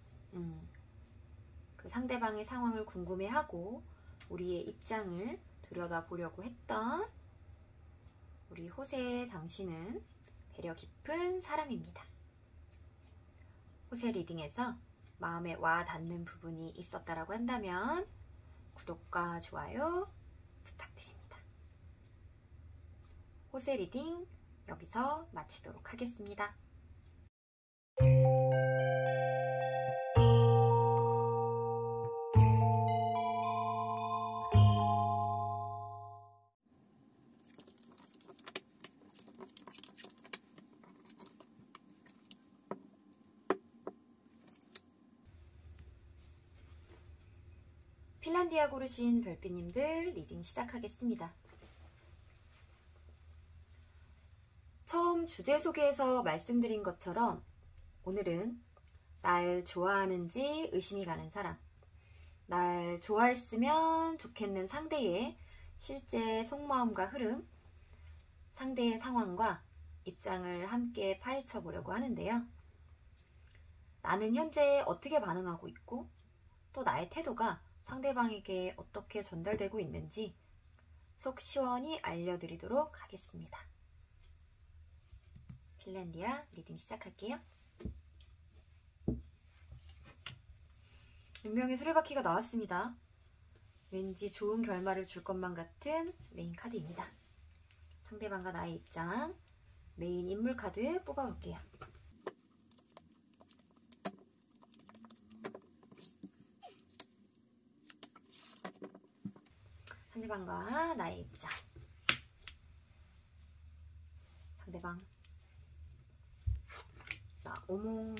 그 상대방의 상황을 궁금해하고 우리의 입장을 들여다보려고 했던 우리 호세 당신은 배려 깊은 사람입니다. 호세 리딩에서 마음에 와 닿는 부분이 있었다라고 한다면 구독과 좋아요 부탁드립니다. 호세 리딩 여기서 마치도록 하겠습니다. 핀란디아 고르신 별빛님들 리딩 시작하겠습니다. 처음 주제 소개에서 말씀드린 것처럼 오늘은 날 좋아하는지 의심이 가는 사람, 날 좋아했으면 좋겠는 상대의 실제 속마음과 흐름, 상대의 상황과 입장을 함께 파헤쳐 보려고 하는데요. 나는 현재 어떻게 반응하고 있고 또 나의 태도가 상대방에게 어떻게 전달되고 있는지 속 시원히 알려드리도록 하겠습니다. 핀란디아 리딩 시작할게요. 운명의 수레바퀴가 나왔습니다. 왠지 좋은 결말을 줄 것만 같은 메인 카드입니다. 상대방과 나의 입장, 메인 인물 카드 뽑아볼게요. 상대방과 나의 입장. 상대방. 어머,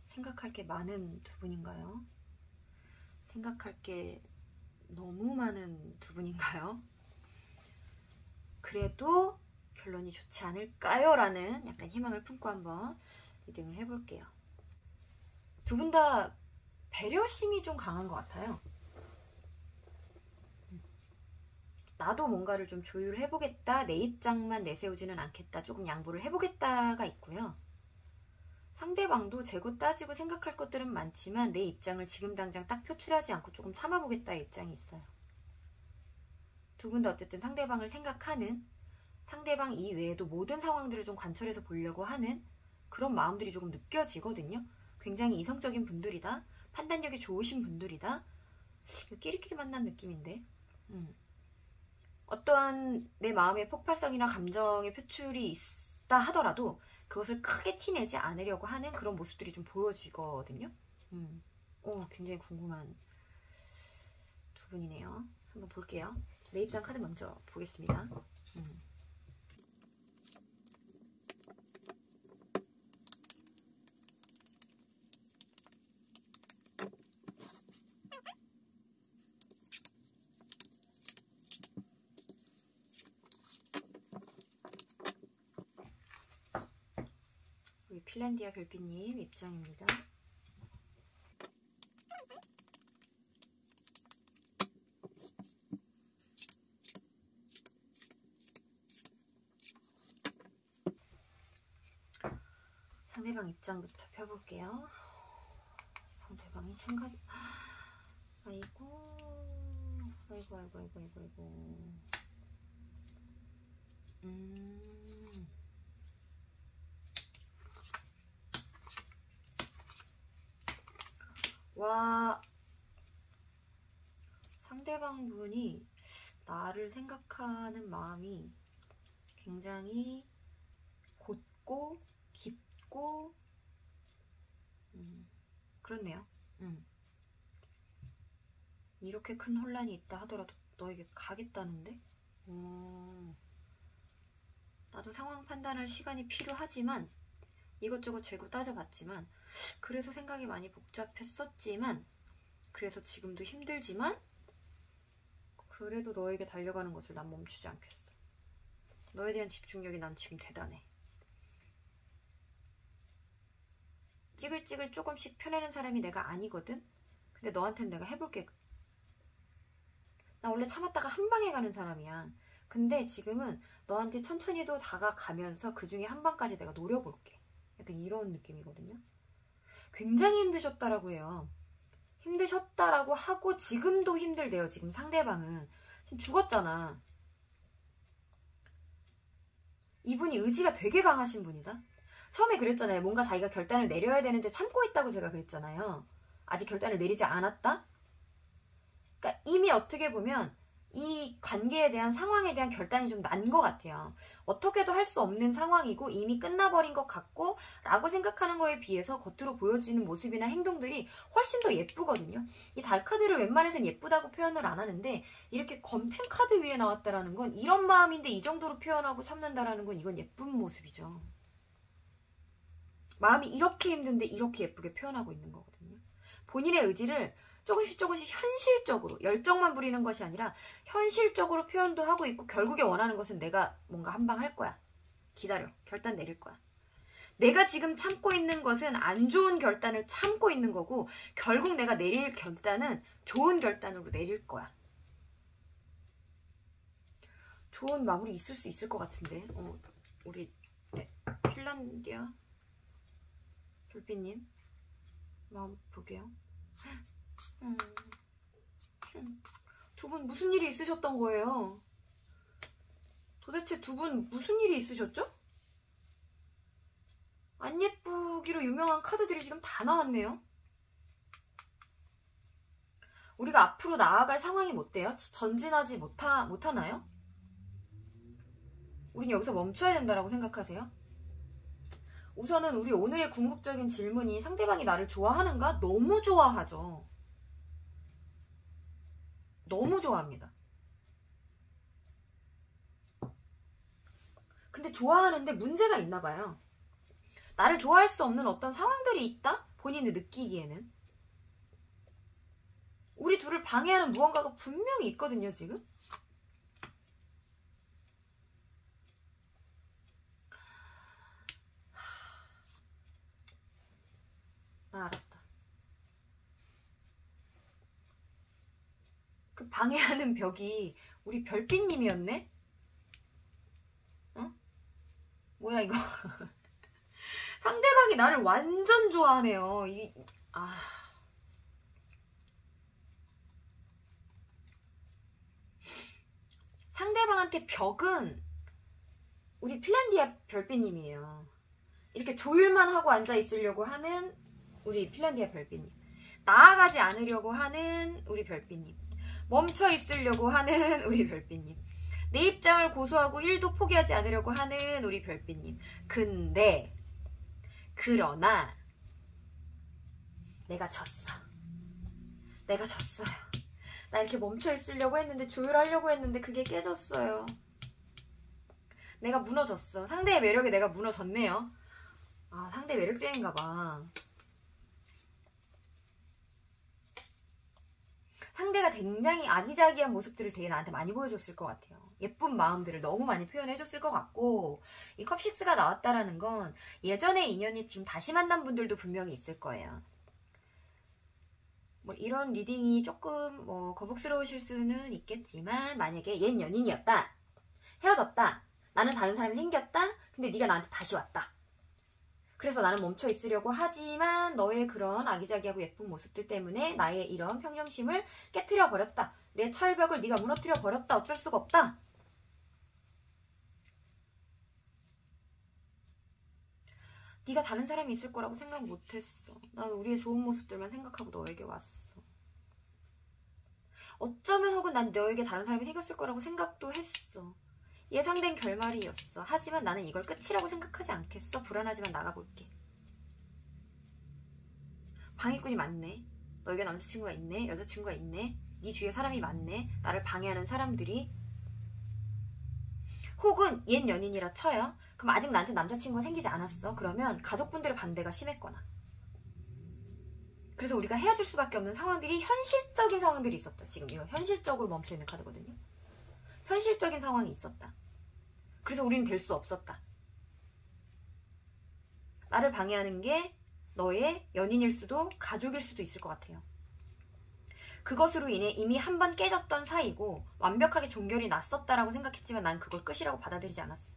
생각할 게 많은 두 분인가요? 생각할 게 너무 많은 두 분인가요? 그래도 결론이 좋지 않을까요? 라는 약간 희망을 품고 한번 리딩을 해볼게요. 두 분 다 배려심이 좀 강한 것 같아요. 나도 뭔가를 좀 조율을 해보겠다, 내 입장만 내세우지는 않겠다, 조금 양보를 해보겠다가 있고요. 상대방도 재고 따지고 생각할 것들은 많지만 내 입장을 지금 당장 딱 표출하지 않고 조금 참아보겠다의 입장이 있어요. 두 분 다 어쨌든 상대방을 생각하는, 상대방 이외에도 모든 상황들을 좀 관철해서 보려고 하는 그런 마음들이 조금 느껴지거든요. 굉장히 이성적인 분들이다, 판단력이 좋으신 분들이다, 끼리끼리 만난 느낌인데 어떠한 내 마음의 폭발성이나 감정의 표출이 있다 하더라도 그것을 크게 티내지 않으려고 하는 그런 모습들이 좀 보여지거든요. 굉장히 궁금한 두 분이네요. 한번 볼게요. 내 입장 카드 먼저 보겠습니다. 핀란디아 별빛님 입장입니다. 상대방 입장부터 펴볼게요. 상대방이 생각이 아이고. 와, 상대방 분이 나를 생각하는 마음이 굉장히 곧고 깊고 그렇네요. 이렇게 큰 혼란이 있다 하더라도 너에게 가겠다는데? 나도 상황 판단할 시간이 필요하지만 이것저것 재고 따져봤지만 그래서 생각이 많이 복잡했었지만 그래서 지금도 힘들지만 그래도 너에게 달려가는 것을 난 멈추지 않겠어. 너에 대한 집중력이 난 지금 대단해. 찌글찌글 조금씩 펴내는 사람이 내가 아니거든? 근데 너한테는 내가 해볼게. 나 원래 참았다가 한 방에 가는 사람이야. 근데 지금은 너한테 천천히도 다가가면서 그 중에 한 방까지 내가 노려볼게. 약간 이런 느낌이거든요. 굉장히 힘드셨다라고 해요. 힘드셨다라고 하고 지금도 힘들대요. 지금 상대방은. 지금 죽었잖아. 이분이 의지가 되게 강하신 분이다. 처음에 그랬잖아요. 뭔가 자기가 결단을 내려야 되는데 참고 있다고 제가 그랬잖아요. 아직 결단을 내리지 않았다? 그러니까 이미 어떻게 보면 이 관계에 대한 상황에 대한 결단이 좀 난 것 같아요. 어떻게도 할 수 없는 상황이고 이미 끝나버린 것 같고 라고 생각하는 거에 비해서 겉으로 보여지는 모습이나 행동들이 훨씬 더 예쁘거든요. 이 달 카드를 웬만해서는 예쁘다고 표현을 안 하는데 이렇게 검텐 카드 위에 나왔다라는 건 이런 마음인데 이 정도로 표현하고 참는다라는 건 이건 예쁜 모습이죠. 마음이 이렇게 힘든데 이렇게 예쁘게 표현하고 있는 거거든요. 본인의 의지를 조금씩 조금씩 현실적으로 열정만 부리는 것이 아니라 현실적으로 표현도 하고 있고 결국에 원하는 것은 내가 뭔가 한 방 할 거야. 기다려. 결단 내릴 거야. 내가 지금 참고 있는 것은 안 좋은 결단을 참고 있는 거고 결국 내가 내릴 결단은 좋은 결단으로 내릴 거야. 좋은 마무리 있을 수 있을 것 같은데. 우리 핀란디아 별빛님 마음 볼게요. 두 분 무슨 일이 있으셨던 거예요? 도대체 두 분 무슨 일이 있으셨죠? 안 예쁘기로 유명한 카드들이 지금 다 나왔네요. 우리가 앞으로 나아갈 상황이 못 돼요? 전진하지 못하나요? 우린 여기서 멈춰야 된다고 생각하세요? 우선은 우리 오늘의 궁극적인 질문이 상대방이 나를 좋아하는가? 너무 좋아하죠. 너무 좋아합니다. 근데 좋아하는데 문제가 있나 봐요. 나를 좋아할 수 없는 어떤 상황들이 있다? 본인이 느끼기에는. 우리 둘을 방해하는 무언가가 분명히 있거든요, 지금. 나 알았다. 그 방해하는 벽이 우리 별빛님이었네? 어? 뭐야 이거. 상대방이 나를 완전 좋아하네요. 상대방한테 벽은 우리 핀란디아 별빛님이에요. 이렇게 조율만 하고 앉아 있으려고 하는 우리 핀란디아 별빛님. 나아가지 않으려고 하는 우리 별빛님. 멈춰 있으려고 하는 우리 별빛님. 내 입장을 고수하고 1도 포기하지 않으려고 하는 우리 별빛님. 근데 그러나 내가 졌어요. 나 이렇게 멈춰 있으려고 했는데 조율하려고 했는데 그게 깨졌어요. 내가 무너졌어. 상대의 매력에 내가 무너졌네요. 상대 매력적인가 봐. 상대가 굉장히 아기자기한 모습들을 되게 나한테 많이 보여줬을 것 같아요. 예쁜 마음들을 너무 많이 표현해줬을 것 같고, 이 컵6가 나왔다라는 건 예전의 인연이 지금 다시 만난 분들도 분명히 있을 거예요. 뭐 이런 리딩이 조금 거북스러우실 수는 있겠지만, 만약에 옛 연인이었다, 헤어졌다, 나는 다른 사람이 생겼다, 근데 네가 나한테 다시 왔다. 그래서 나는 멈춰 있으려고 하지만 너의 그런 아기자기하고 예쁜 모습들 때문에 나의 이런 평정심을 깨트려 버렸다. 내 철벽을 네가 무너뜨려 버렸다. 어쩔 수가 없다. 네가 다른 사람이 있을 거라고 생각 못했어. 난 우리의 좋은 모습들만 생각하고 너에게 왔어. 어쩌면 혹은 난 너에게 다른 사람이 생겼을 거라고 생각도 했어. 예상된 결말이었어. 하지만 나는 이걸 끝이라고 생각하지 않겠어. 불안하지만 나가볼게. 방해꾼이 많네. 너에게 남자친구가 있네. 여자친구가 있네. 네 주위에 사람이 많네. 나를 방해하는 사람들이. 혹은 옛 연인이라 쳐요. 그럼 아직 나한테 남자친구가 생기지 않았어. 그러면 가족분들의 반대가 심했거나. 그래서 우리가 헤어질 수밖에 없는 상황들이 현실적인 상황들이 있었다. 지금 이거 현실적으로 멈춰있는 카드거든요. 현실적인 상황이 있었다. 그래서 우리는 될 수 없었다. 나를 방해하는 게 너의 연인일 수도 가족일 수도 있을 것 같아요. 그것으로 인해 이미 한 번 깨졌던 사이고 완벽하게 종결이 났었다라고 생각했지만 난 그걸 끝이라고 받아들이지 않았어.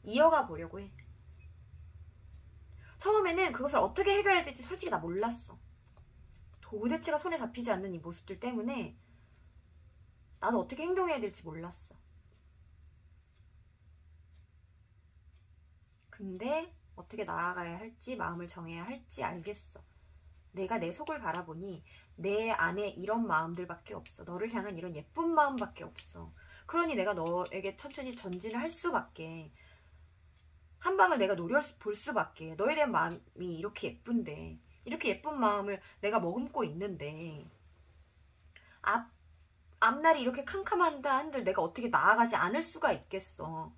이어가 보려고 해. 처음에는 그것을 어떻게 해결해야 될지 솔직히 나 몰랐어. 도대체가 손에 잡히지 않는 이 모습들 때문에 나도 어떻게 행동해야 될지 몰랐어. 근데 어떻게 나아가야 할지, 마음을 정해야 할지 알겠어. 내가 내 속을 바라보니 내 안에 이런 마음들밖에 없어. 너를 향한 이런 예쁜 마음밖에 없어. 그러니 내가 너에게 천천히 전진을 할 수밖에, 한 방을 내가 노려볼 수밖에. 너에 대한 마음이 이렇게 예쁜데, 이렇게 예쁜 마음을 내가 머금고 있는데 앞날이 이렇게 캄캄한다 한들 내가 어떻게 나아가지 않을 수가 있겠어.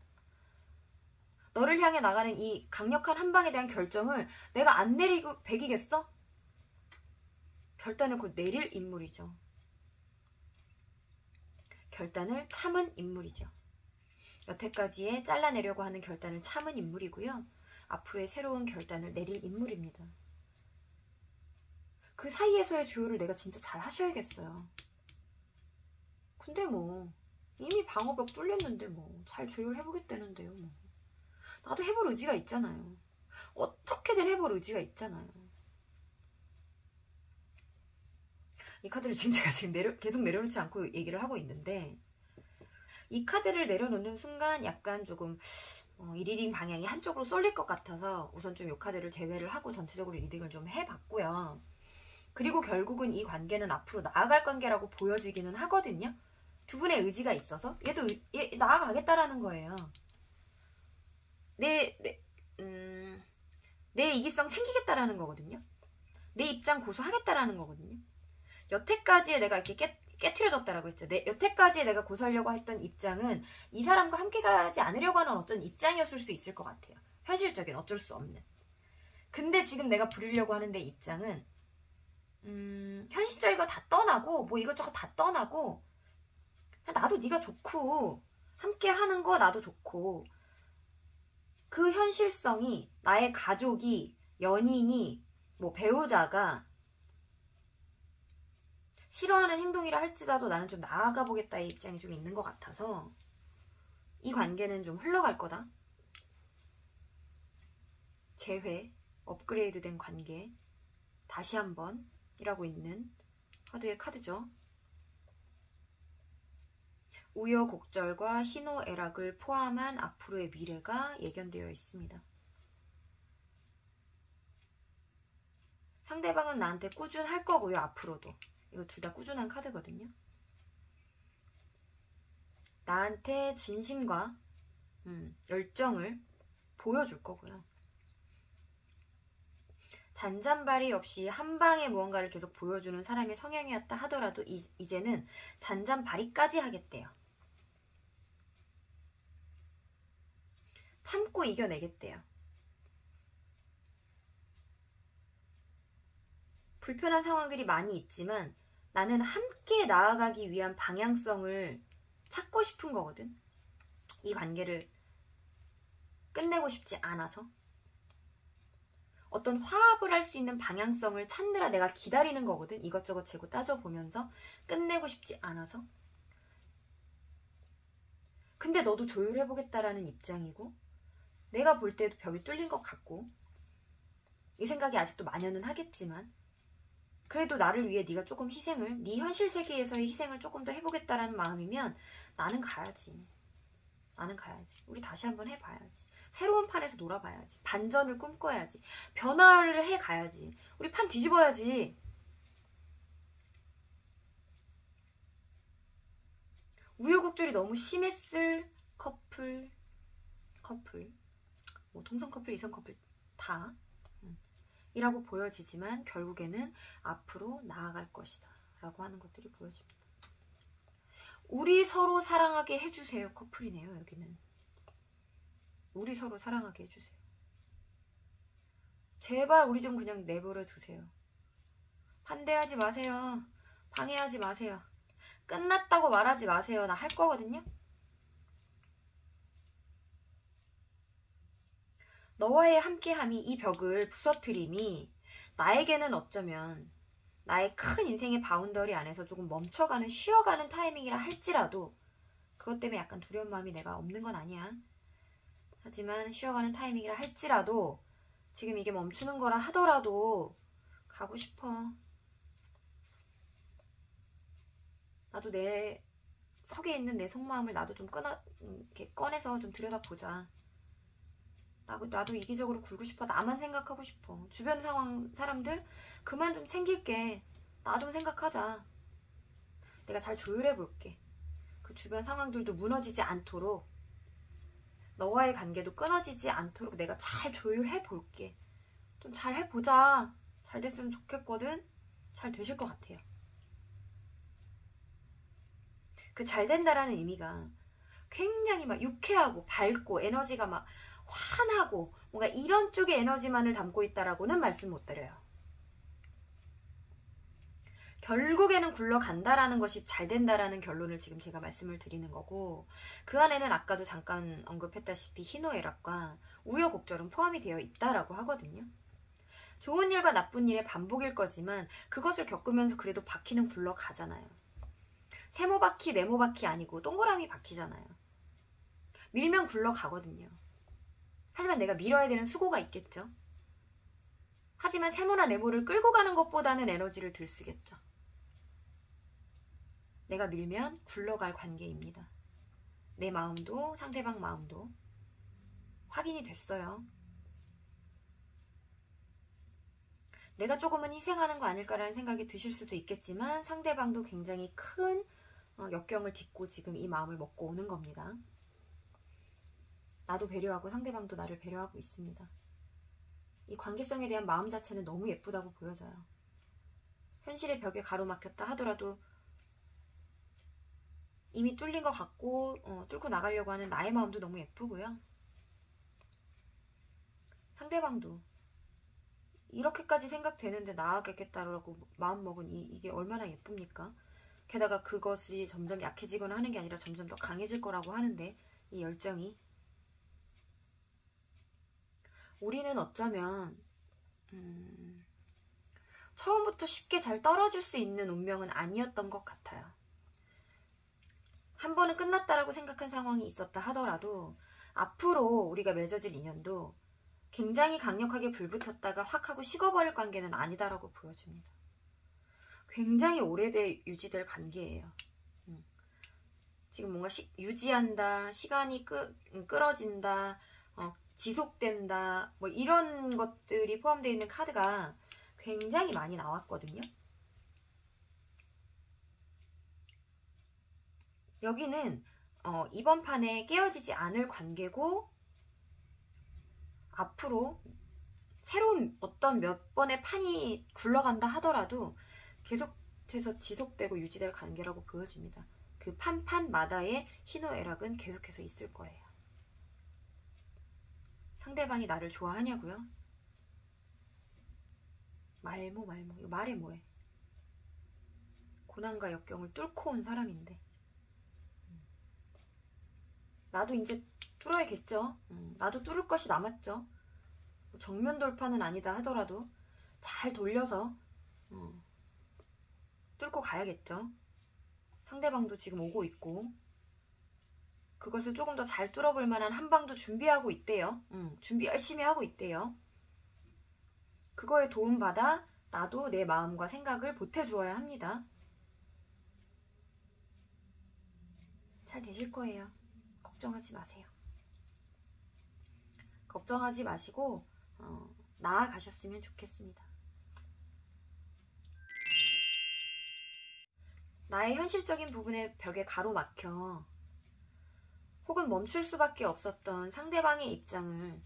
너를 향해 나가는 이 강력한 한 방에 대한 결정을 내가 안 내리고 배기겠어? 결단을 곧 내릴 인물이죠. 결단을 참은 인물이죠. 여태까지의 잘라내려고 하는 결단을 참은 인물이고요. 앞으로의 새로운 결단을 내릴 인물입니다. 그 사이에서의 조율을 내가 진짜 잘 하셔야겠어요. 근데 뭐 이미 방어벽 뚫렸는데 뭐 잘 조율해보겠다는데요. 뭐 나도 해볼 의지가 있잖아요. 어떻게든 해볼 의지가 있잖아요. 이 카드를 지금 제가 계속 내려놓지 않고 얘기를 하고 있는데, 이 카드를 내려놓는 순간 약간 조금 이 리딩 방향이 한쪽으로 쏠릴 것 같아서 우선 좀 이 카드를 제외를 하고 전체적으로 리딩을 좀 해봤고요. 그리고 결국은 이 관계는 앞으로 나아갈 관계라고 보여지기는 하거든요. 두 분의 의지가 있어서 얘도 나아가겠다라는 거예요. 내 이기성 챙기겠다라는 거거든요. 내 입장 고수하겠다라는 거거든요. 여태까지에 내가 이렇게 깨트려졌다라고 했죠. 여태까지에 내가 고수하려고 했던 입장은 이 사람과 함께 가지 않으려고 하는 어떤 입장이었을 수 있을 것 같아요. 현실적인 어쩔 수 없는. 근데 지금 내가 부리려고 하는 내 입장은 현실적인 거 다 떠나고 뭐 이것저것 다 떠나고 나도 네가 좋고 함께 하는 거 나도 좋고 그 현실성이 나의 가족이 연인이 뭐 배우자가 싫어하는 행동이라 할지라도 나는 좀 나아가 보겠다의 입장이 좀 있는 것 같아서 이 관계는 좀 흘러갈 거다. 재회, 업그레이드된 관계, 다시 한번 이라고 있는 카드의 카드죠. 우여곡절과 희노애락을 포함한 앞으로의 미래가 예견되어 있습니다. 상대방은 나한테 꾸준할 거고요. 앞으로도. 이거 둘 다 꾸준한 카드거든요. 나한테 진심과 열정을 보여줄 거고요. 잔잔바리 없이 한 방에 무언가를 계속 보여주는 사람의 성향이었다 하더라도 이제는 잔잔바리까지 하겠대요. 참고 이겨내겠대요. 불편한 상황들이 많이 있지만 나는 함께 나아가기 위한 방향성을 찾고 싶은 거거든. 이 관계를 끝내고 싶지 않아서. 어떤 화합을 할 수 있는 방향성을 찾느라 내가 기다리는 거거든. 이것저것 재고 따져보면서 끝내고 싶지 않아서. 근데 너도 조율해보겠다라는 입장이고 내가 볼 때도 벽이 뚫린 것 같고 이 생각이 아직도 만연은 하겠지만 그래도 나를 위해 네가 조금 희생을, 네 현실 세계에서의 희생을 조금 더 해보겠다라는 마음이면 나는 가야지. 나는 가야지. 우리 다시 한번 해봐야지. 새로운 판에서 놀아봐야지. 반전을 꿈꿔야지. 변화를 해가야지. 우리 판 뒤집어야지. 우여곡절이 너무 심했을 커플, 뭐 동성 커플, 이성 커플 다 이라고 보여지지만 결국에는 앞으로 나아갈 것이다 라고 하는 것들이 보여집니다. 우리 서로 사랑하게 해주세요 커플이네요. 여기는 우리 서로 사랑하게 해주세요. 제발 우리 좀 그냥 내버려 두세요. 반대하지 마세요. 방해하지 마세요. 끝났다고 말하지 마세요. 나 할 거거든요. 너와의 함께함이, 이 벽을 부서뜨림이 나에게는 어쩌면 나의 큰 인생의 바운더리 안에서 조금 멈춰가는, 쉬어가는 타이밍이라 할지라도 그것 때문에 약간 두려운 마음이 내가 없는 건 아니야. 하지만 쉬어가는 타이밍이라 할지라도 지금 이게 멈추는 거라 하더라도 가고 싶어. 나도 내 속에 있는 내 속마음을 나도 좀 이렇게 꺼내서 좀 들여다보자. 나도 이기적으로 굴고 싶어. 나만 생각하고 싶어. 주변 상황 사람들 그만 좀 챙길게. 나 좀 생각하자. 내가 잘 조율해 볼게. 그 주변 상황들도 무너지지 않도록, 너와의 관계도 끊어지지 않도록 내가 잘 조율해 볼게. 좀 잘 해보자. 잘 됐으면 좋겠거든. 잘 되실 것 같아요. 그 잘 된다라는 의미가 굉장히 막 유쾌하고 밝고 에너지가 막 환하고 뭔가 이런 쪽의 에너지만을 담고 있다라고는 말씀 못 드려요. 결국에는 굴러간다라는 것이 잘 된다라는 결론을 지금 제가 말씀을 드리는 거고, 그 안에는 아까도 잠깐 언급했다시피 희노애락과 우여곡절은 포함이 되어 있다라고 하거든요. 좋은 일과 나쁜 일의 반복일 거지만 그것을 겪으면서 그래도 바퀴는 굴러가잖아요. 세모바퀴, 네모바퀴 아니고 동그라미 바퀴잖아요. 밀면 굴러가거든요. 하지만 내가 밀어야 되는 수고가 있겠죠. 하지만 세모나 네모를 끌고 가는 것보다는 에너지를 덜 쓰겠죠. 내가 밀면 굴러갈 관계입니다. 내 마음도 상대방 마음도 확인이 됐어요. 내가 조금은 희생하는 거 아닐까라는 생각이 드실 수도 있겠지만 상대방도 굉장히 큰 역경을 딛고 지금 이 마음을 먹고 오는 겁니다. 나도 배려하고 상대방도 나를 배려하고 있습니다. 이 관계성에 대한 마음 자체는 너무 예쁘다고 보여져요. 현실의 벽에 가로막혔다 하더라도 이미 뚫린 것 같고 뚫고 나가려고 하는 나의 마음도 너무 예쁘고요. 상대방도 이렇게까지 생각되는데 나아가겠다라고 마음먹은 이게 얼마나 예쁩니까? 게다가 그것이 점점 약해지거나 하는 게 아니라 점점 더 강해질 거라고 하는데 이 열정이 우리는 어쩌면 처음부터 쉽게 잘 떨어질 수 있는 운명은 아니었던 것 같아요. 한 번은 끝났다라고 생각한 상황이 있었다 하더라도 앞으로 우리가 맺어질 인연도 굉장히 강력하게 불붙었다가 확 하고 식어버릴 관계는 아니다라고 보여줍니다. 굉장히 유지될 관계예요. 지금 뭔가 유지한다, 시간이 끌어진다, 지속된다, 뭐 이런 것들이 포함되어 있는 카드가 굉장히 많이 나왔거든요. 여기는 이번 판에 깨어지지 않을 관계고 앞으로 새로운 어떤 몇 번의 판이 굴러간다 하더라도 계속해서 지속되고 유지될 관계라고 보여집니다. 그 판마다의 희노애락은 계속해서 있을 거예요. 상대방이 나를 좋아하냐고요? 말모 이거 말해 뭐해. 고난과 역경을 뚫고 온 사람인데 나도 이제 뚫어야겠죠. 나도 뚫을 것이 남았죠. 정면 돌파는 아니다 하더라도 잘 돌려서 뚫고 가야겠죠. 상대방도 지금 오고 있고 그것을 조금 더 잘 뚫어볼 만한 한 방도 준비하고 있대요. 준비 열심히 하고 있대요. 그거에 도움받아 나도 내 마음과 생각을 보태주어야 합니다. 잘 되실 거예요. 걱정하지 마세요. 걱정하지 마시고 나아가셨으면 좋겠습니다. 나의 현실적인 부분에 벽에 가로막혀 혹은 멈출 수밖에 없었던 상대방의 입장을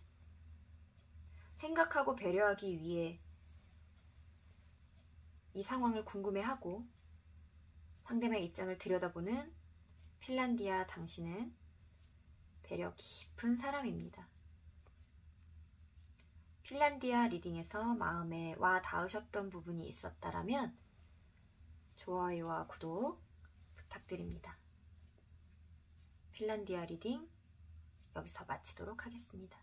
생각하고 배려하기 위해 이 상황을 궁금해하고 상대방의 입장을 들여다보는 핀란디아 당신은 배려 깊은 사람입니다. 핀란디아 리딩에서 마음에 와 닿으셨던 부분이 있었다라면 좋아요와 구독 부탁드립니다. 핀란디아 리딩 여기서 마치도록 하겠습니다.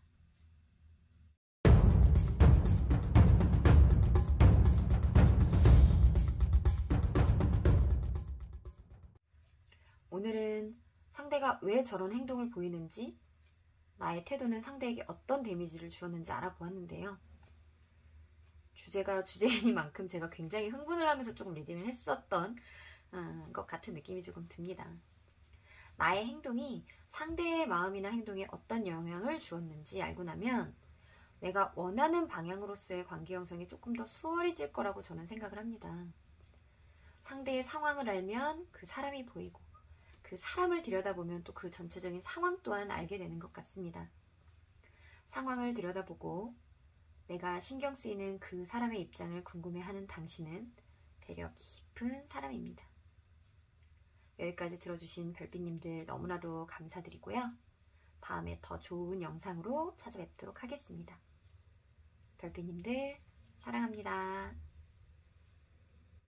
오늘은 상대가 왜 저런 행동을 보이는지, 나의 태도는 상대에게 어떤 데미지를 주었는지 알아보았는데요. 주제가 주제이니만큼 제가 굉장히 흥분을 하면서 조금 리딩을 했었던 것 같은 느낌이 조금 듭니다. 나의 행동이 상대의 마음이나 행동에 어떤 영향을 주었는지 알고 나면 내가 원하는 방향으로서의 관계 형성이 조금 더 수월해질 거라고 저는 생각을 합니다. 상대의 상황을 알면 그 사람이 보이고 그 사람을 들여다보면 또 그 전체적인 상황 또한 알게 되는 것 같습니다. 상황을 들여다보고 내가 신경 쓰이는 그 사람의 입장을 궁금해하는 당신은 배려 깊은 사람입니다. 여기까지 들어주신 별빛님들 너무나도 감사드리고요. 다음에 더 좋은 영상으로 찾아뵙도록 하겠습니다. 별빛님들 사랑합니다.